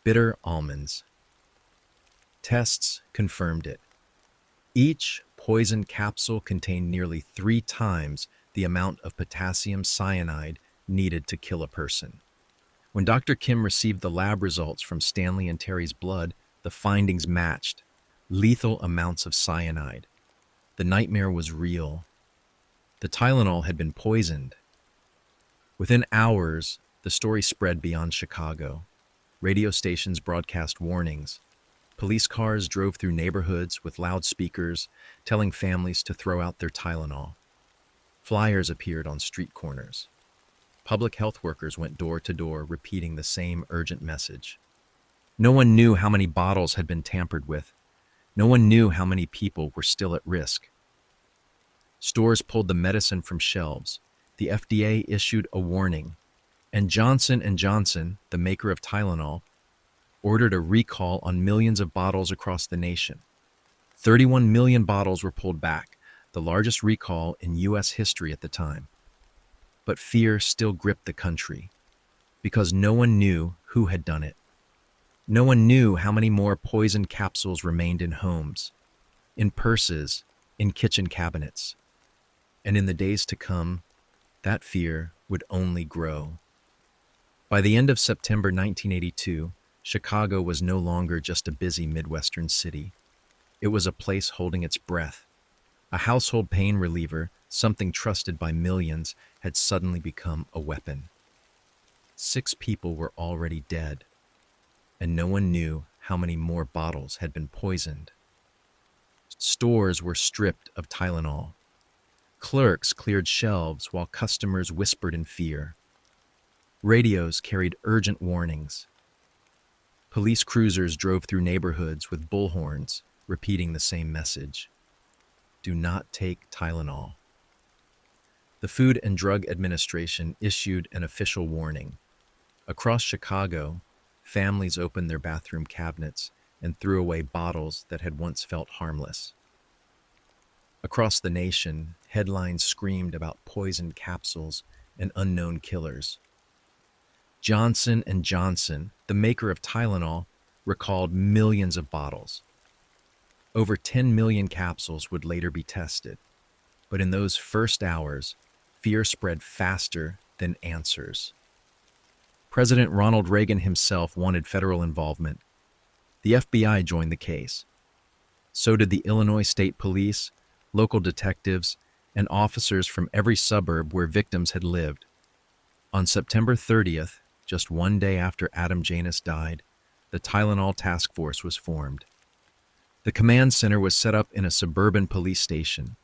Bitter almonds. Tests confirmed it. Each poison capsule contained nearly 3 times the amount of potassium cyanide needed to kill a person. When Dr. Kim received the lab results from Stanley and Terry's blood, the findings matched: lethal amounts of cyanide. The nightmare was real. The Tylenol had been poisoned. Within hours, the story spread beyond Chicago. Radio stations broadcast warnings. Police cars drove through neighborhoods with loudspeakers, telling families to throw out their Tylenol. Flyers appeared on street corners. Public health workers went door to door, repeating the same urgent message. No one knew how many bottles had been tampered with. No one knew how many people were still at risk. Stores pulled the medicine from shelves. The FDA issued a warning, and Johnson & Johnson, the maker of Tylenol, ordered a recall on millions of bottles across the nation. 31 million bottles were pulled back, the largest recall in U.S. history at the time. But fear still gripped the country, because no one knew who had done it. No one knew how many more poison capsules remained in homes, in purses, in kitchen cabinets. And in the days to come, that fear would only grow. By the end of September 1982, Chicago was no longer just a busy Midwestern city. It was a place holding its breath. A household pain reliever, something trusted by millions, had suddenly become a weapon. 6 people were already dead, and no one knew how many more bottles had been poisoned. Stores were stripped of Tylenol. Clerks cleared shelves while customers whispered in fear. Radios carried urgent warnings. Police cruisers drove through neighborhoods with bullhorns, repeating the same message: do not take Tylenol. The Food and Drug Administration issued an official warning. Across Chicago, families opened their bathroom cabinets and threw away bottles that had once felt harmless. Across the nation, headlines screamed about poisoned capsules and unknown killers. Johnson & Johnson, the maker of Tylenol, recalled millions of bottles. Over 10 million capsules would later be tested. But in those first hours, fear spread faster than answers. President Ronald Reagan himself wanted federal involvement. The FBI joined the case. So did the Illinois State Police, local detectives, and officers from every suburb where victims had lived. On September 30th, just one day after Adam Janus died, the Tylenol Task Force was formed. The command center was set up in a suburban police station.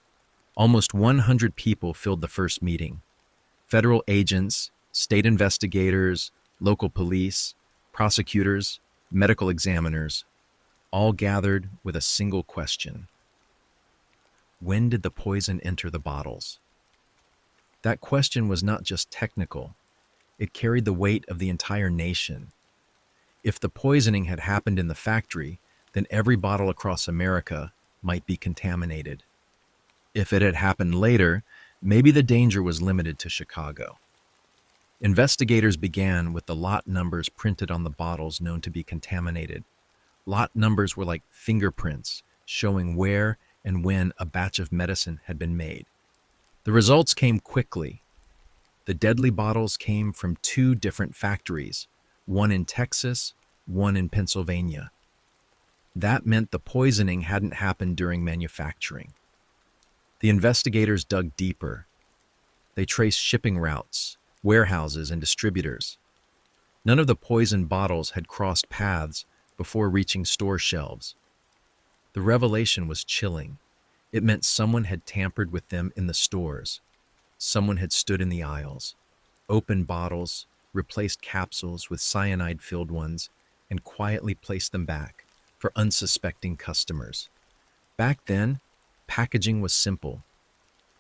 Almost 100 people filled the first meeting. Federal agents, state investigators, local police, prosecutors, medical examiners, all gathered with a single question: when did the poison enter the bottles? That question was not just technical. It carried the weight of the entire nation. If the poisoning had happened in the factory, then every bottle across America might be contaminated. If it had happened later, maybe the danger was limited to Chicago. Investigators began with the lot numbers printed on the bottles known to be contaminated. Lot numbers were like fingerprints, showing where and when a batch of medicine had been made. The results came quickly. The deadly bottles came from two different factories, one in Texas, one in Pennsylvania. That meant the poisoning hadn't happened during manufacturing. The investigators dug deeper. They traced shipping routes, warehouses, and distributors. None of the poison bottles had crossed paths before reaching store shelves. The revelation was chilling. It meant someone had tampered with them in the stores. Someone had stood in the aisles, opened bottles, replaced capsules with cyanide-filled ones, and quietly placed them back for unsuspecting customers. Back then, packaging was simple.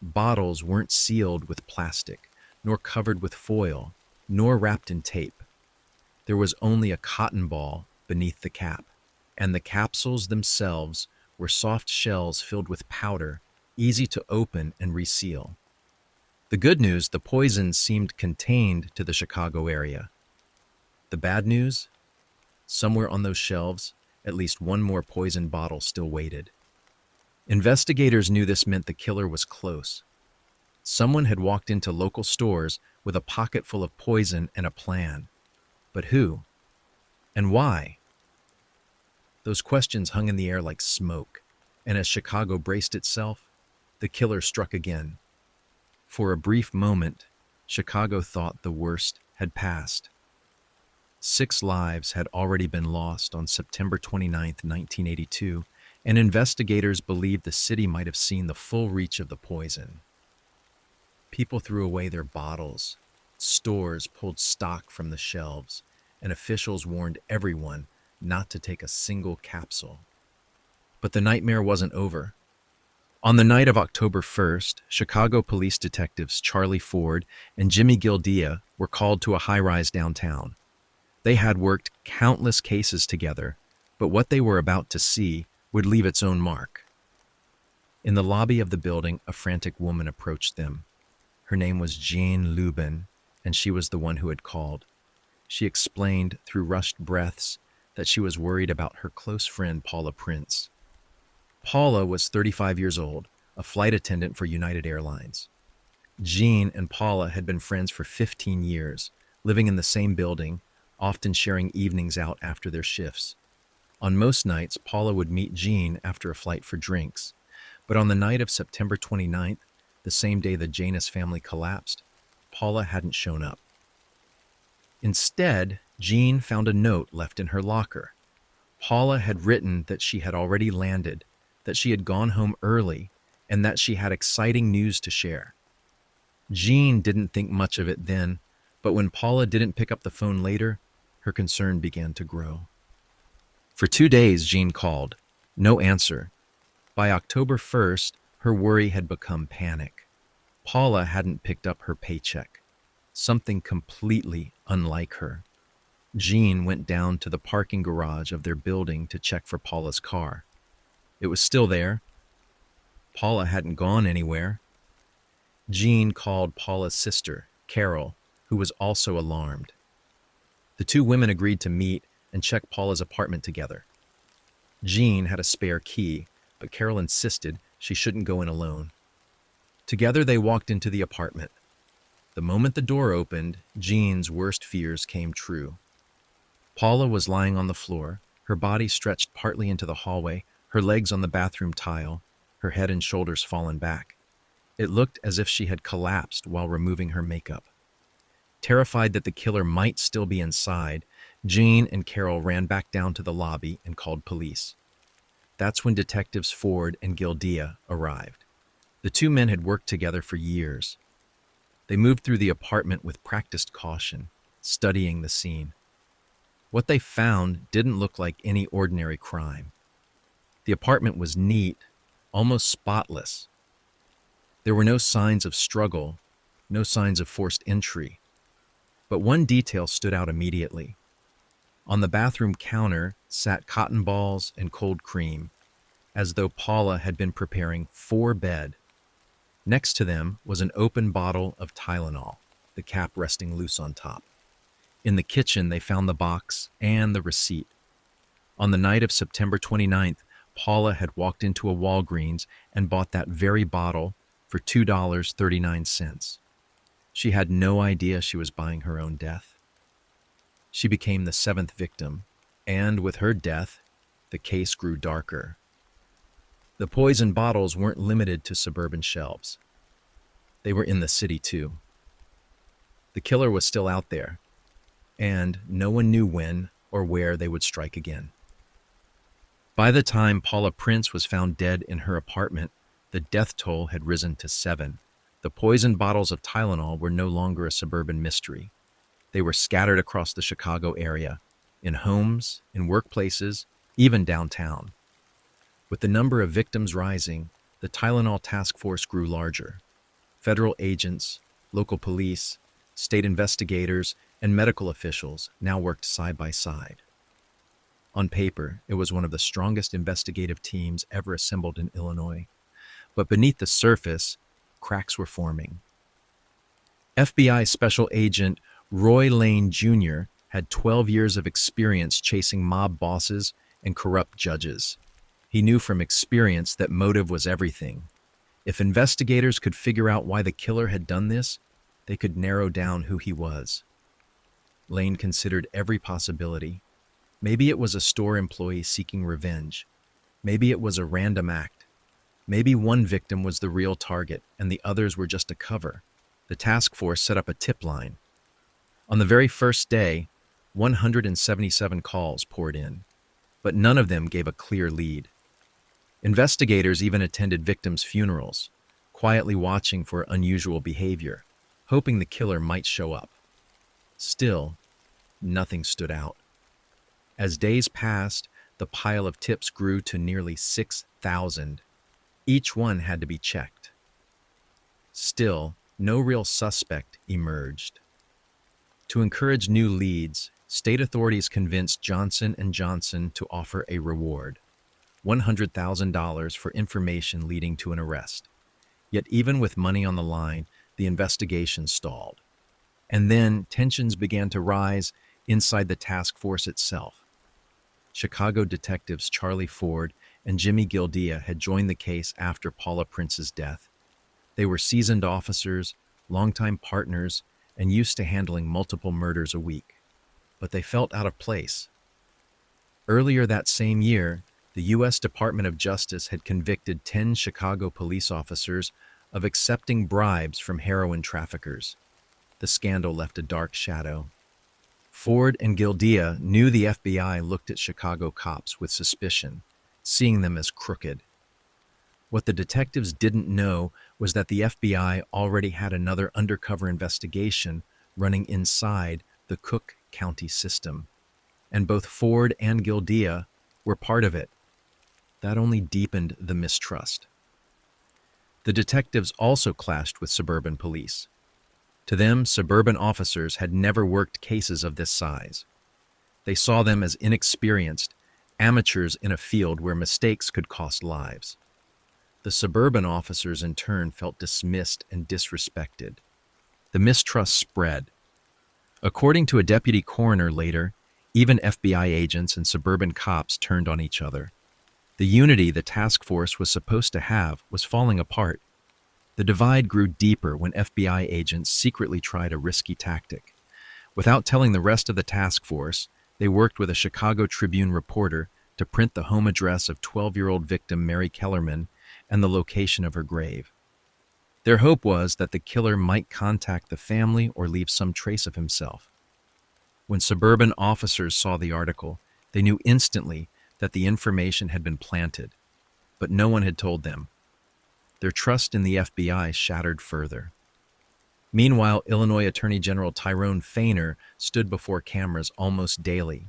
Bottles weren't sealed with plastic, nor covered with foil, nor wrapped in tape. There was only a cotton ball beneath the cap, and the capsules themselves were soft shells filled with powder, easy to open and reseal. The good news, the poison seemed contained to the Chicago area. The bad news? Somewhere on those shelves, at least one more poison bottle still waited. Investigators knew this meant the killer was close. Someone had walked into local stores with a pocket full of poison and a plan. But who? And why? Those questions hung in the air like smoke, and as Chicago braced itself, the killer struck again. For a brief moment, Chicago thought the worst had passed. 6 lives had already been lost on September 29, 1982, and investigators believed the city might have seen the full reach of the poison. People threw away their bottles, stores pulled stock from the shelves, and officials warned everyone not to take a single capsule. But the nightmare wasn't over. On the night of October 1st, Chicago police detectives Charlie Ford and Jimmy Gildea were called to a high-rise downtown. They had worked countless cases together, but what they were about to see would leave its own mark. In the lobby of the building, a frantic woman approached them. Her name was Jane Lubin, and she was the one who had called. She explained through rushed breaths that she was worried about her close friend Paula Prince. Paula was 35 years old, a flight attendant for United Airlines. Jean and Paula had been friends for 15 years, living in the same building, often sharing evenings out after their shifts. On most nights, Paula would meet Jean after a flight for drinks, but on the night of September 29th, the same day the Janus family collapsed, Paula hadn't shown up. Instead, Jean found a note left in her locker. Paula had written that she had already landed, that she had gone home early, and that she had exciting news to share. Jean didn't think much of it then, but when Paula didn't pick up the phone later, her concern began to grow. For 2 days, Jean called. No answer. By October 1st, her worry had become panic. Paula hadn't picked up her paycheck. Something completely unlike her. Jean went down to the parking garage of their building to check for Paula's car. It was still there. Paula hadn't gone anywhere. Jean called Paula's sister, Carol, who was also alarmed. The two women agreed to meet and check Paula's apartment together. Jean had a spare key, but Carol insisted she shouldn't go in alone. Together they walked into the apartment. The moment the door opened, Jean's worst fears came true. Paula was lying on the floor, her body stretched partly into the hallway, her legs on the bathroom tile, her head and shoulders fallen back. It looked as if she had collapsed while removing her makeup. Terrified that the killer might still be inside, Jean and Carol ran back down to the lobby and called police. That's when detectives Ford and Gildea arrived. The two men had worked together for years. They moved through the apartment with practiced caution, studying the scene. What they found didn't look like any ordinary crime. The apartment was neat, almost spotless. There were no signs of struggle, no signs of forced entry. But one detail stood out immediately. On the bathroom counter sat cotton balls and cold cream, as though Paula had been preparing for bed. Next to them was an open bottle of Tylenol, the cap resting loose on top. In the kitchen, they found the box and the receipt. On the night of September 29th, Paula had walked into a Walgreens and bought that very bottle for $2.39. She had no idea she was buying her own death. She became the seventh victim, and with her death, the case grew darker. The poison bottles weren't limited to suburban shelves. They were in the city too. The killer was still out there, and no one knew when or where they would strike again. By the time Paula Prince was found dead in her apartment, the death toll had risen to 7. The poisoned bottles of Tylenol were no longer a suburban mystery. They were scattered across the Chicago area, in homes, in workplaces, even downtown. With the number of victims rising, the Tylenol task force grew larger. Federal agents, local police, state investigators, and medical officials now worked side by side. On paper, it was one of the strongest investigative teams ever assembled in Illinois. But beneath the surface, cracks were forming. FBI Special Agent Roy Lane Jr. had 12 years of experience chasing mob bosses and corrupt judges. He knew from experience that motive was everything. If investigators could figure out why the killer had done this, they could narrow down who he was. Lane considered every possibility. Maybe it was a store employee seeking revenge. Maybe it was a random act. Maybe one victim was the real target and the others were just a cover. The task force set up a tip line. On the very first day, 177 calls poured in, but none of them gave a clear lead. Investigators even attended victims' funerals, quietly watching for unusual behavior, hoping the killer might show up. Still, nothing stood out. As days passed, the pile of tips grew to nearly 6,000. Each one had to be checked. Still, no real suspect emerged. To encourage new leads, state authorities convinced Johnson & Johnson to offer a reward, $100,000 for information leading to an arrest. Yet even with money on the line, the investigation stalled. And then tensions began to rise inside the task force itself. Chicago detectives Charlie Ford and Jimmy Gildea had joined the case after Paula Prince's death. They were seasoned officers, longtime partners, and used to handling multiple murders a week. But they felt out of place. Earlier that same year, the U.S. Department of Justice had convicted 10 Chicago police officers of accepting bribes from heroin traffickers. The scandal left a dark shadow. Ford and Gildea knew the FBI looked at Chicago cops with suspicion, seeing them as crooked. What the detectives didn't know was that the FBI already had another undercover investigation running inside the Cook County system, and both Ford and Gildea were part of it. That only deepened the mistrust. The detectives also clashed with suburban police. To them, suburban officers had never worked cases of this size. They saw them as inexperienced, amateurs in a field where mistakes could cost lives. The suburban officers, in turn, felt dismissed and disrespected. The mistrust spread. According to a deputy coroner later, even FBI agents and suburban cops turned on each other. The unity the task force was supposed to have was falling apart. The divide grew deeper when FBI agents secretly tried a risky tactic. Without telling the rest of the task force, they worked with a Chicago Tribune reporter to print the home address of 12-year-old victim Mary Kellerman and the location of her grave. Their hope was that the killer might contact the family or leave some trace of himself. When suburban officers saw the article, they knew instantly that the information had been planted, but no one had told them. Their trust in the FBI shattered further. Meanwhile, Illinois Attorney General Tyrone Feiner stood before cameras almost daily.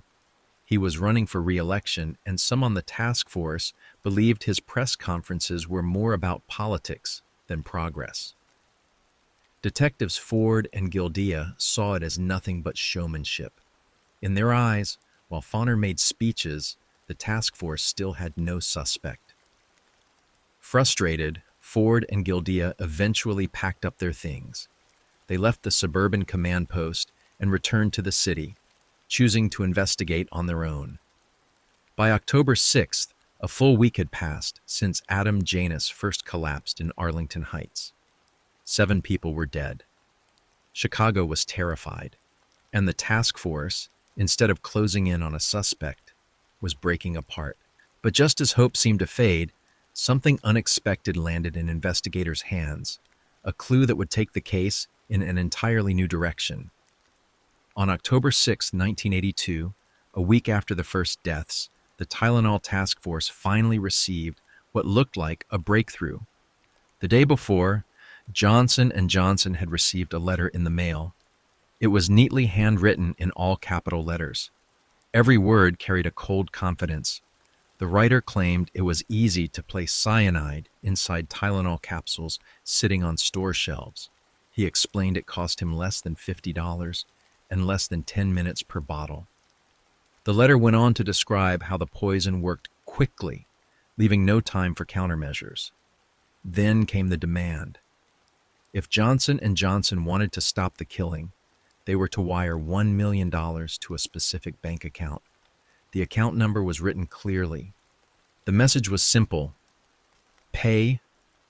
He was running for re-election, and some on the task force believed his press conferences were more about politics than progress. Detectives Ford and Gildea saw it as nothing but showmanship. In their eyes, while Feiner made speeches, the task force still had no suspect. Frustrated, Ford and Gildea eventually packed up their things. They left the suburban command post and returned to the city, choosing to investigate on their own. By October 6th, A full week had passed since Adam Janus first collapsed in Arlington Heights. 7 people were dead. Chicago was terrified, and the task force, instead of closing in on a suspect, was breaking apart. But just as hope seemed to fade, something unexpected landed in investigators' hands, a clue that would take the case in an entirely new direction. On October 6, 1982, a week after the first deaths, the Tylenol task force finally received what looked like a breakthrough. The day before, Johnson & Johnson had received a letter in the mail. It was neatly handwritten in all capital letters. Every word carried a cold confidence. The writer claimed it was easy to place cyanide inside Tylenol capsules sitting on store shelves. He explained it cost him less than $50 and less than 10 minutes per bottle. The letter went on to describe how the poison worked quickly, leaving no time for countermeasures. Then came the demand. If Johnson & Johnson wanted to stop the killing, they were to wire $1 million to a specific bank account. The account number was written clearly. The message was simple: pay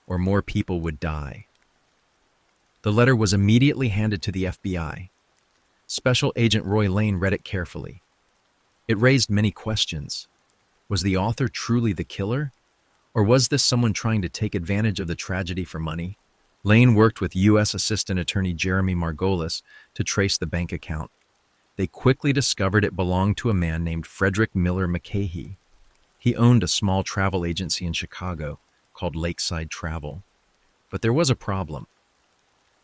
or more people would die. The letter was immediately handed to the FBI. Special Agent Roy Lane read it carefully. It raised many questions. Was the author truly the killer? Or was this someone trying to take advantage of the tragedy for money? Lane worked with U.S. Assistant Attorney Jeremy Margolis to trace the bank account. They quickly discovered it belonged to a man named Frederick Miller McCahey. He owned a small travel agency in Chicago called Lakeside Travel. But there was a problem.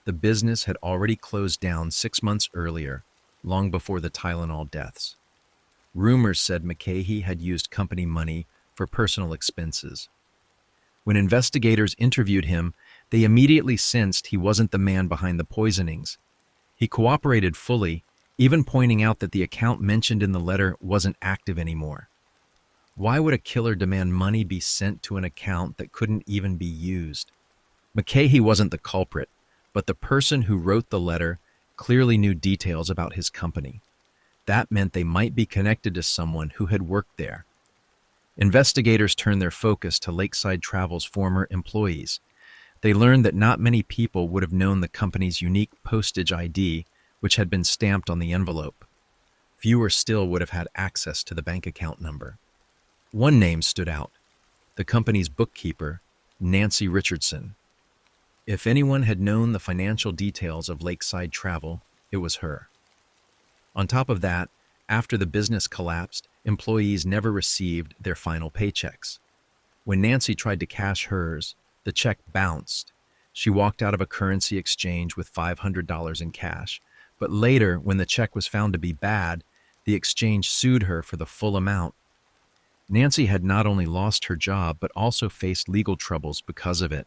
The business had already closed down 6 months earlier, long before the Tylenol deaths. Rumors said McCahey had used company money for personal expenses. When investigators interviewed him, they immediately sensed he wasn't the man behind the poisonings. He cooperated fully, even pointing out that the account mentioned in the letter wasn't active anymore. Why would a killer demand money be sent to an account that couldn't even be used? McCahey wasn't the culprit, but the person who wrote the letter clearly knew details about his company. That meant they might be connected to someone who had worked there. Investigators turned their focus to Lakeside Travel's former employees. They learned that not many people would have known the company's unique postage ID, which had been stamped on the envelope. Fewer still would have had access to the bank account number. One name stood out: the company's bookkeeper, Nancy Richardson. If anyone had known the financial details of Lakeside Travel, it was her. On top of that, after the business collapsed, employees never received their final paychecks. When Nancy tried to cash hers, the check bounced. She walked out of a currency exchange with $500 in cash, but later, when the check was found to be bad, the exchange sued her for the full amount. Nancy had not only lost her job, but also faced legal troubles because of it.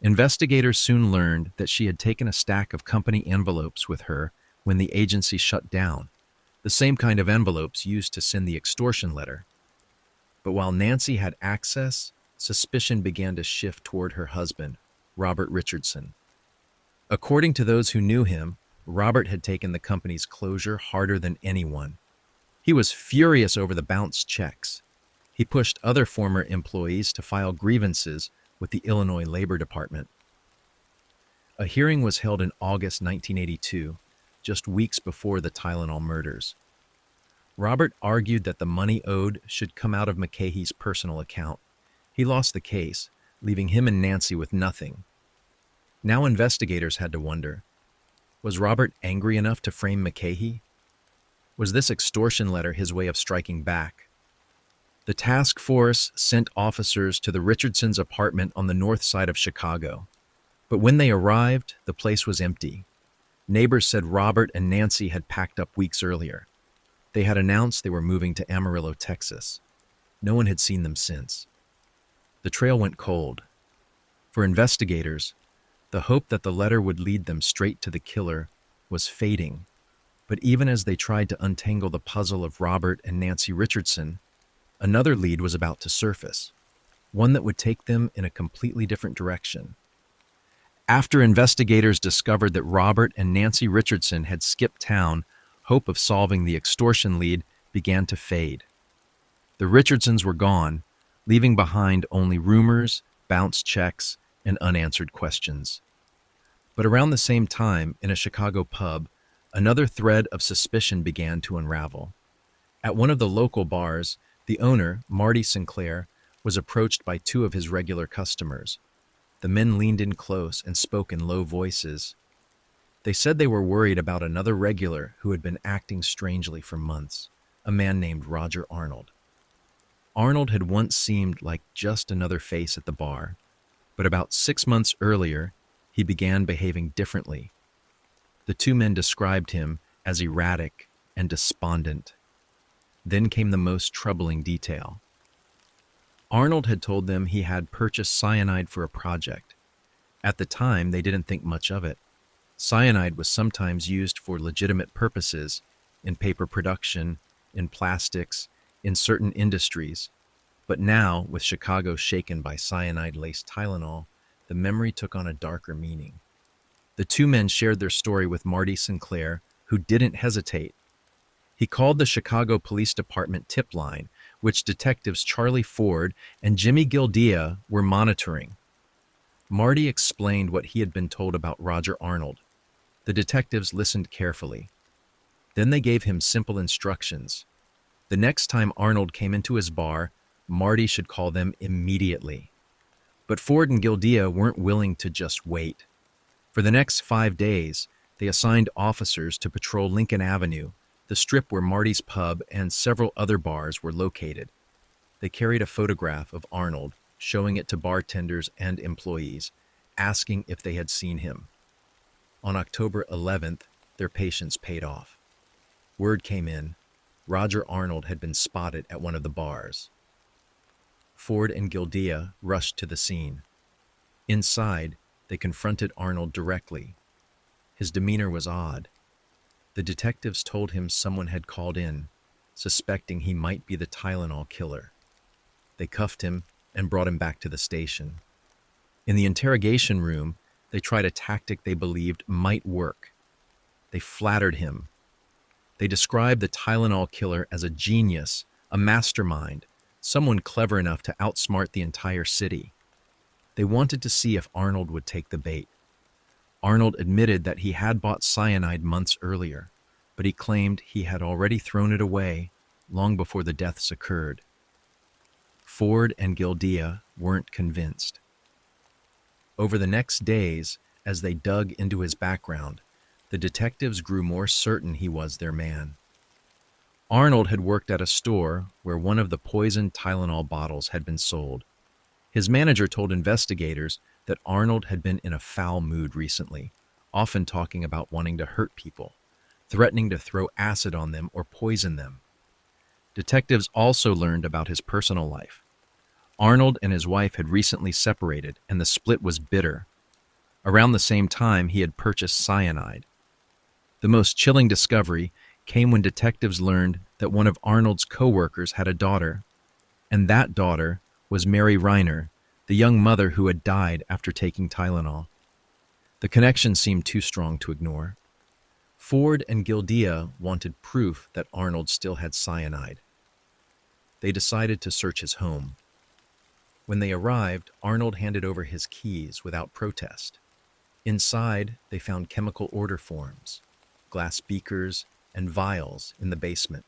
Investigators soon learned that she had taken a stack of company envelopes with her when the agency shut down, the same kind of envelopes used to send the extortion letter. But while Nancy had access, suspicion began to shift toward her husband, Robert Richardson. According to those who knew him, Robert had taken the company's closure harder than anyone. He was furious over the bounced checks. He pushed other former employees to file grievances with the Illinois Labor Department. A hearing was held in August 1982, just weeks before the Tylenol murders. Robert argued that the money owed should come out of McCahey's personal account. He lost the case, leaving him and Nancy with nothing. Now investigators had to wonder, was Robert angry enough to frame McCahey? Was this extortion letter his way of striking back? The task force sent officers to the Richardsons' apartment on the north side of Chicago. But when they arrived, the place was empty. Neighbors said Robert and Nancy had packed up weeks earlier. They had announced they were moving to Amarillo, Texas. No one had seen them since. The trail went cold. For investigators, the hope that the letter would lead them straight to the killer was fading. But even as they tried to untangle the puzzle of Robert and Nancy Richardson, another lead was about to surface, one that would take them in a completely different direction. After investigators discovered that Robert and Nancy Richardson had skipped town, hope of solving the extortion lead began to fade. The Richardsons were gone, leaving behind only rumors, bounced checks, and unanswered questions. But around the same time, in a Chicago pub, another thread of suspicion began to unravel. At one of the local bars, the owner, Marty Sinclair, was approached by two of his regular customers. The men leaned in close and spoke in low voices. They said they were worried about another regular who had been acting strangely for months, a man named Roger Arnold. Arnold had once seemed like just another face at the bar, but about 6 months earlier, he began behaving differently. The two men described him as erratic and despondent. Then came the most troubling detail. Arnold had told them he had purchased cyanide for a project. At the time, they didn't think much of it. Cyanide was sometimes used for legitimate purposes, in paper production, in plastics, in certain industries. But now, with Chicago shaken by cyanide-laced Tylenol, the memory took on a darker meaning. The two men shared their story with Marty Sinclair, who didn't hesitate. He called the Chicago Police Department tip line, which detectives Charlie Ford and Jimmy Gildea were monitoring. Marty explained what he had been told about Roger Arnold. The detectives listened carefully. Then they gave him simple instructions. The next time Arnold came into his bar, Marty should call them immediately. But Ford and Gildea weren't willing to just wait. For the next 5 days, they assigned officers to patrol Lincoln Avenue, the strip where Marty's pub and several other bars were located. They carried a photograph of Arnold, showing it to bartenders and employees, asking if they had seen him. On October 11th, their patience paid off. Word came in. Roger Arnold had been spotted at one of the bars. Ford and Gildea rushed to the scene. Inside, they confronted Arnold directly. His demeanor was odd. The detectives told him someone had called in, suspecting he might be the Tylenol killer. They cuffed him and brought him back to the station. In the interrogation room, they tried a tactic they believed might work. They flattered him. They described the Tylenol killer as a genius, a mastermind, someone clever enough to outsmart the entire city. They wanted to see if Arnold would take the bait. Arnold admitted that he had bought cyanide months earlier, but he claimed he had already thrown it away long before the deaths occurred. Ford and Gildea weren't convinced. Over the next days, as they dug into his background, the detectives grew more certain he was their man. Arnold had worked at a store where one of the poisoned Tylenol bottles had been sold. His manager told investigators that Arnold had been in a foul mood recently, often talking about wanting to hurt people, threatening to throw acid on them or poison them. Detectives also learned about his personal life. Arnold and his wife had recently separated, and the split was bitter. Around the same time, he had purchased cyanide. The most chilling discovery came when detectives learned that one of Arnold's co-workers had a daughter, and that daughter was Mary Reiner, the young mother who had died after taking Tylenol. The connection seemed too strong to ignore. Ford and Gildea wanted proof that Arnold still had cyanide. They decided to search his home. When they arrived, Arnold handed over his keys without protest. Inside, they found chemical order forms, glass beakers, and vials in the basement.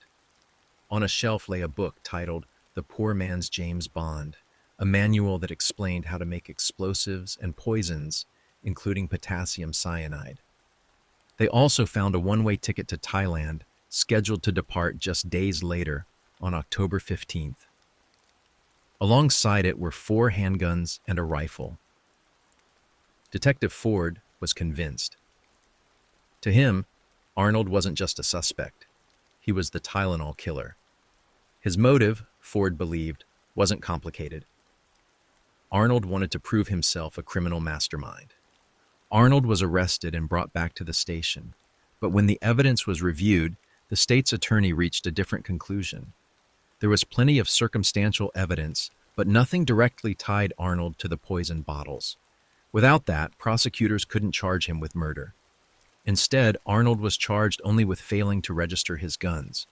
On a shelf lay a book titled The Poor Man's James Bond, a manual that explained how to make explosives and poisons, including potassium cyanide. They also found a one-way ticket to Thailand, scheduled to depart just days later, on October 15th. Alongside it were 4 handguns and a rifle. Detective Ford was convinced. To him, Arnold wasn't just a suspect. He was the Tylenol killer. His motive, Ford believed, wasn't complicated. Arnold wanted to prove himself a criminal mastermind. Arnold was arrested and brought back to the station, but when the evidence was reviewed, the state's attorney reached a different conclusion. There was plenty of circumstantial evidence, but nothing directly tied Arnold to the poison bottles. Without that, prosecutors couldn't charge him with murder. Instead, Arnold was charged only with failing to register his guns.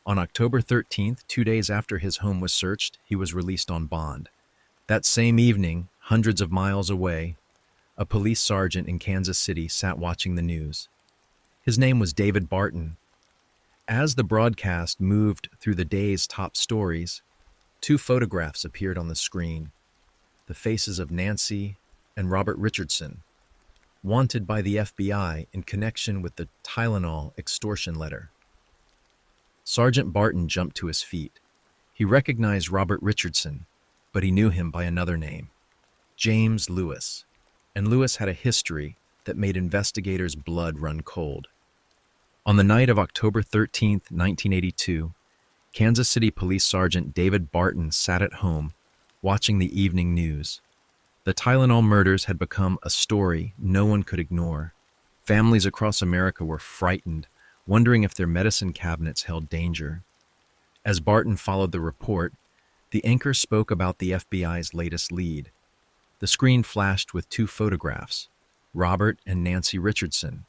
On October 13th, 2 days after his home was searched, he was released on bond. That same evening, hundreds of miles away, a police sergeant in Kansas City sat watching the news. His name was David Barton. As the broadcast moved through the day's top stories, two photographs appeared on the screen: the faces of Nancy and Robert Richardson, wanted by the FBI in connection with the Tylenol extortion letter. Sergeant Barton jumped to his feet. He recognized Robert Richardson, but he knew him by another name, James Lewis. And Lewis had a history that made investigators' blood run cold. On the night of October 13th, 1982, Kansas City Police Sergeant David Barton sat at home, watching the evening news. The Tylenol murders had become a story no one could ignore. Families across America were frightened, wondering if their medicine cabinets held danger. As Barton followed the report, the anchor spoke about the FBI's latest lead. The screen flashed with two photographs, Robert and Nancy Richardson.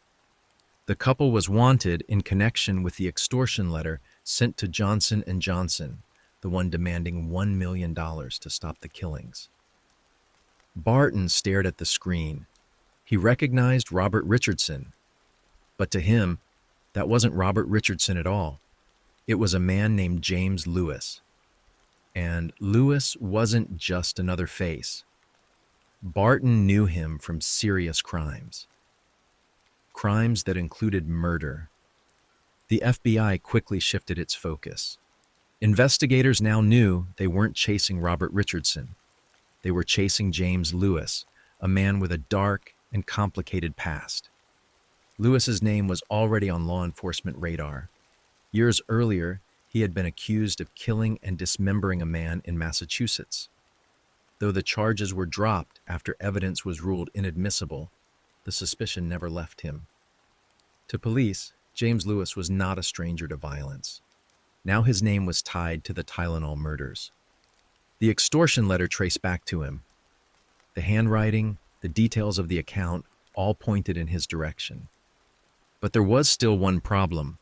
The couple was wanted in connection with the extortion letter sent to Johnson & Johnson, the one demanding $1 million to stop the killings. Barton stared at the screen. He recognized Robert Richardson, but to him, that wasn't Robert Richardson at all. It was a man named James Lewis. And Lewis wasn't just another face. Barton knew him from serious crimes. Crimes that included murder. The FBI quickly shifted its focus. Investigators now knew they weren't chasing Robert Richardson. They were chasing James Lewis, a man with a dark and complicated past. Lewis's name was already on law enforcement radar. Years earlier, he had been accused of killing and dismembering a man in Massachusetts. Though the charges were dropped after evidence was ruled inadmissible, the suspicion never left him. To police, James Lewis was not a stranger to violence. Now his name was tied to the Tylenol murders. The extortion letter traced back to him. The handwriting, the details of the account, all pointed in his direction. But there was still one problem.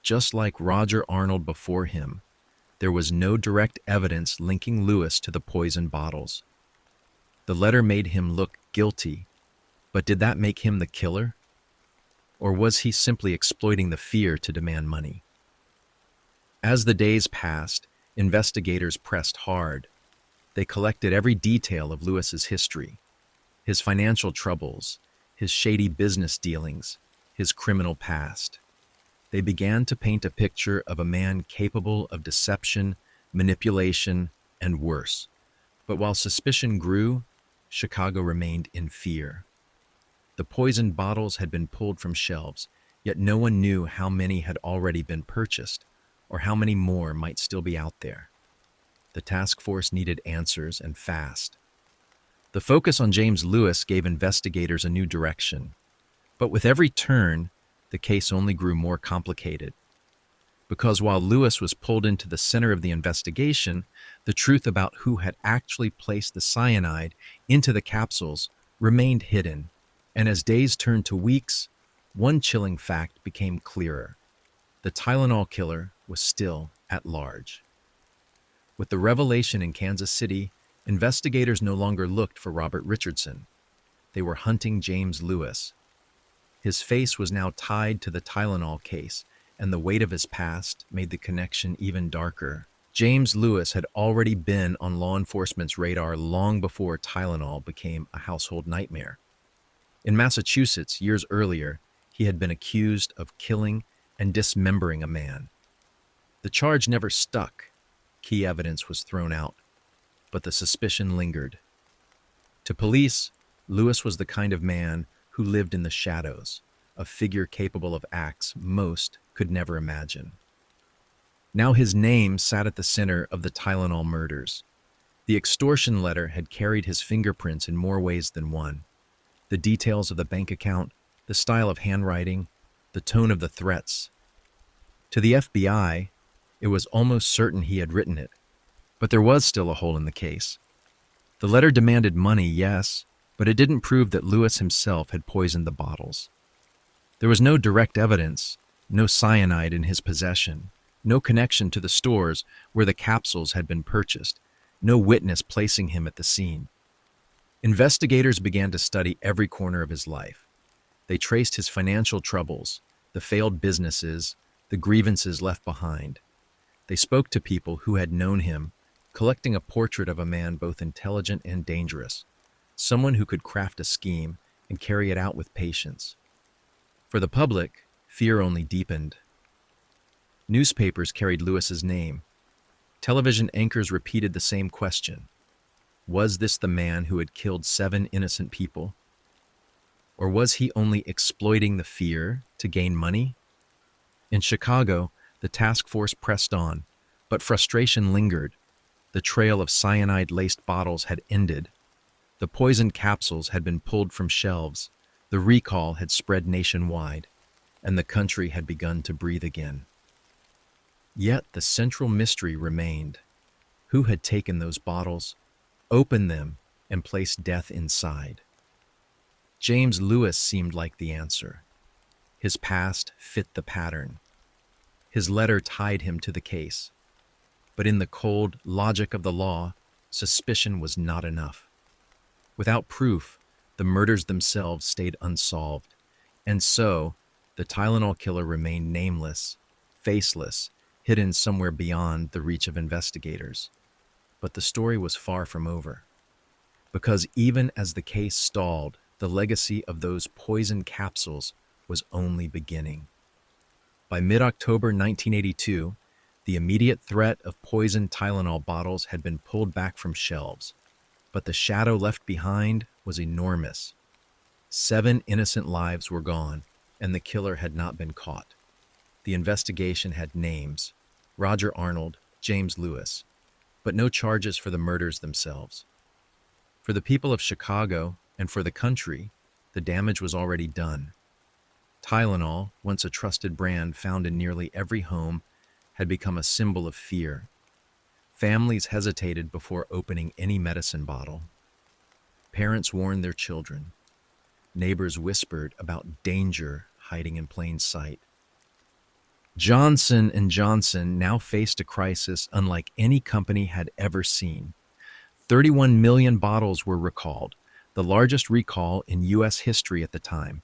Just like Roger Arnold before him, there was no direct evidence linking Lewis to the poison bottles. The letter made him look guilty, but did that make him the killer? Or was he simply exploiting the fear to demand money? As the days passed, investigators pressed hard. They collected every detail of Lewis's history, his financial troubles, his shady business dealings, his criminal past. They began to paint a picture of a man capable of deception, manipulation, and worse. But while suspicion grew, Chicago remained in fear. The poisoned bottles had been pulled from shelves, yet no one knew how many had already been purchased, or how many more might still be out there. The task force needed answers, and fast. The focus on James Lewis gave investigators a new direction. But with every turn, the case only grew more complicated. Because while Lewis was pulled into the center of the investigation, the truth about who had actually placed the cyanide into the capsules remained hidden. And as days turned to weeks, one chilling fact became clearer. The Tylenol killer was still at large. With the revelation in Kansas City, investigators no longer looked for Robert Richardson. They were hunting James Lewis. His face was now tied to the Tylenol case, and the weight of his past made the connection even darker. James Lewis had already been on law enforcement's radar long before Tylenol became a household nightmare. In Massachusetts, years earlier, he had been accused of killing and dismembering a man. The charge never stuck. Key evidence was thrown out, but the suspicion lingered. To police, Lewis was the kind of man who lived in the shadows, a figure capable of acts most could never imagine. Now his name sat at the center of the Tylenol murders. The extortion letter had carried his fingerprints in more ways than one. The details of the bank account, the style of handwriting, the tone of the threats. To the FBI, it was almost certain he had written it. But there was still a hole in the case. The letter demanded money, yes, but it didn't prove that Lewis himself had poisoned the bottles. There was no direct evidence, no cyanide in his possession, No connection to the stores where the capsules had been purchased, no witness placing him at the scene. Investigators began to study every corner of his life. They traced his financial troubles, the failed businesses, the grievances left behind. They spoke to people who had known him, collecting a portrait of a man both intelligent and dangerous, someone who could craft a scheme and carry it out with patience. For the public, fear only deepened. Newspapers carried Lewis's name. Television anchors repeated the same question. Was this the man who had killed 7 innocent people? Or was he only exploiting the fear to gain money? In Chicago, the task force pressed on, but frustration lingered. The trail of cyanide-laced bottles had ended. The poison capsules had been pulled from shelves. The recall had spread nationwide, and the country had begun to breathe again. Yet the central mystery remained. Who had taken those bottles, opened them, and placed death inside? James Lewis seemed like the answer. His past fit the pattern. His letter tied him to the case. But in the cold logic of the law, suspicion was not enough. Without proof, the murders themselves stayed unsolved. And so, the Tylenol killer remained nameless, faceless, hidden somewhere beyond the reach of investigators. But the story was far from over. Because even as the case stalled, the legacy of those poison capsules was only beginning. By mid-October 1982, the immediate threat of poisoned Tylenol bottles had been pulled back from shelves, but the shadow left behind was enormous. 7 innocent lives were gone, and the killer had not been caught. The investigation had names: Roger Arnold, James Lewis, but no charges for the murders themselves. For the people of Chicago and for the country, the damage was already done. Tylenol, once a trusted brand found in nearly every home, had become a symbol of fear. Families hesitated before opening any medicine bottle. Parents warned their children. Neighbors whispered about danger hiding in plain sight. Johnson & Johnson now faced a crisis unlike any company had ever seen. 31 million bottles were recalled, the largest recall in U.S. history at the time.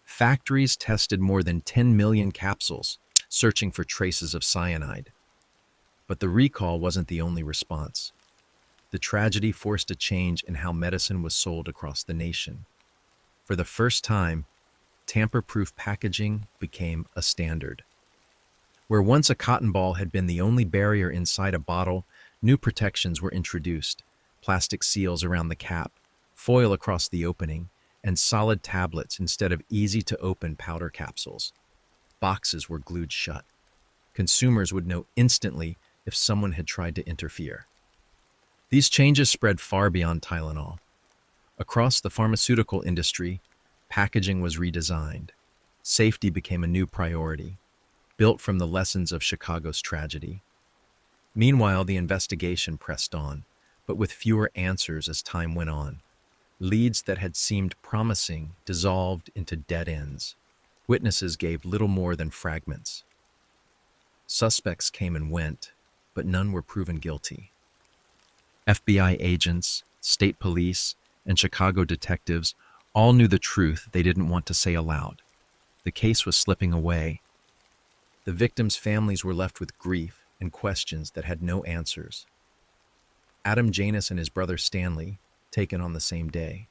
Factories tested more than 10 million capsules, searching for traces of cyanide. But the recall wasn't the only response. The tragedy forced a change in how medicine was sold across the nation. For the first time, tamper-proof packaging became a standard. Where once a cotton ball had been the only barrier inside a bottle, new protections were introduced: plastic seals around the cap, foil across the opening, and solid tablets instead of easy-to-open powder capsules. Boxes were glued shut. Consumers would know instantly if someone had tried to interfere. These changes spread far beyond Tylenol. Across the pharmaceutical industry, packaging was redesigned. Safety became a new priority, built from the lessons of Chicago's tragedy. Meanwhile, the investigation pressed on, but with fewer answers as time went on. Leads that had seemed promising dissolved into dead ends. Witnesses gave little more than fragments. Suspects came and went, but none were proven guilty. FBI agents, state police, and Chicago detectives all knew the truth they didn't want to say aloud. The case was slipping away. The victims' families were left with grief and questions that had no answers. Adam Janus and his brother Stanley, taken on the same day.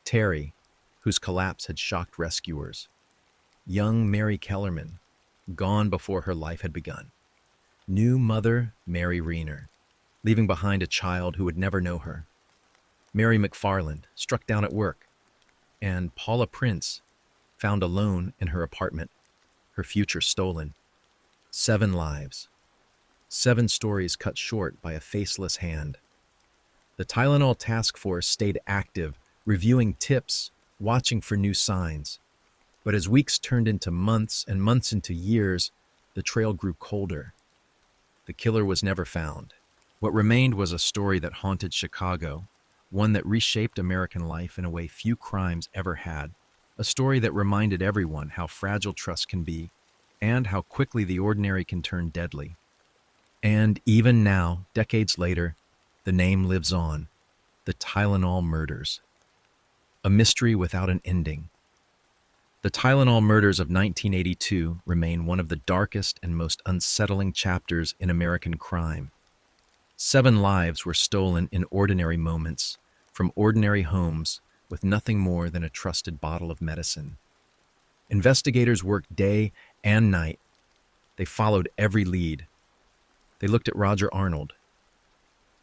Terry, whose collapse had shocked rescuers. Young Mary Kellerman, gone before her life had begun. New mother Mary Reener, leaving behind a child who would never know her. Mary McFarland, struck down at work. And Paula Prince, found alone in her apartment, her future stolen. 7 lives. 7 stories cut short by a faceless hand. The Tylenol task force stayed active, reviewing tips, watching for new signs. But as weeks turned into months and months into years, the trail grew colder. The killer was never found. What remained was a story that haunted Chicago, one that reshaped American life in a way few crimes ever had. A story that reminded everyone how fragile trust can be and how quickly the ordinary can turn deadly. And even now, decades later, the name lives on: the Tylenol murders. A mystery without an ending. The Tylenol murders of 1982 remain one of the darkest and most unsettling chapters in American crime. 7 lives were stolen in ordinary moments, from ordinary homes, with nothing more than a trusted bottle of medicine. Investigators worked day and night. They followed every lead. They looked at Roger Arnold.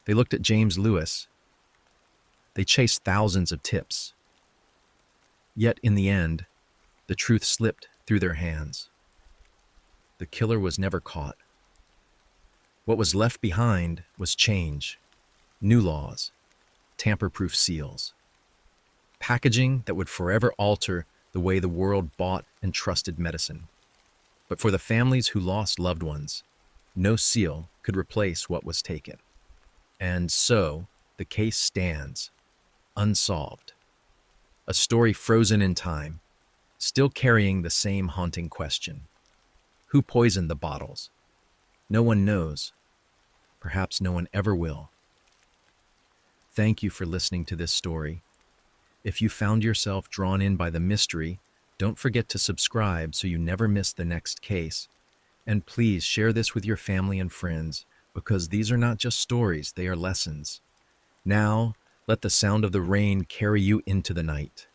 They looked at James Lewis. They chased thousands of tips. Yet in the end, the truth slipped through their hands. The killer was never caught. What was left behind was change, new laws, tamper-proof seals, packaging that would forever alter the way the world bought and trusted medicine. But for the families who lost loved ones, no seal could replace what was taken. And so, the case stands, unsolved. A story frozen in time, still carrying the same haunting question. Who poisoned the bottles? No one knows. Perhaps no one ever will. Thank you for listening to this story. If you found yourself drawn in by the mystery, don't forget to subscribe so you never miss the next case. And please share this with your family and friends, because these are not just stories, they are lessons. Now, let the sound of the rain carry you into the night.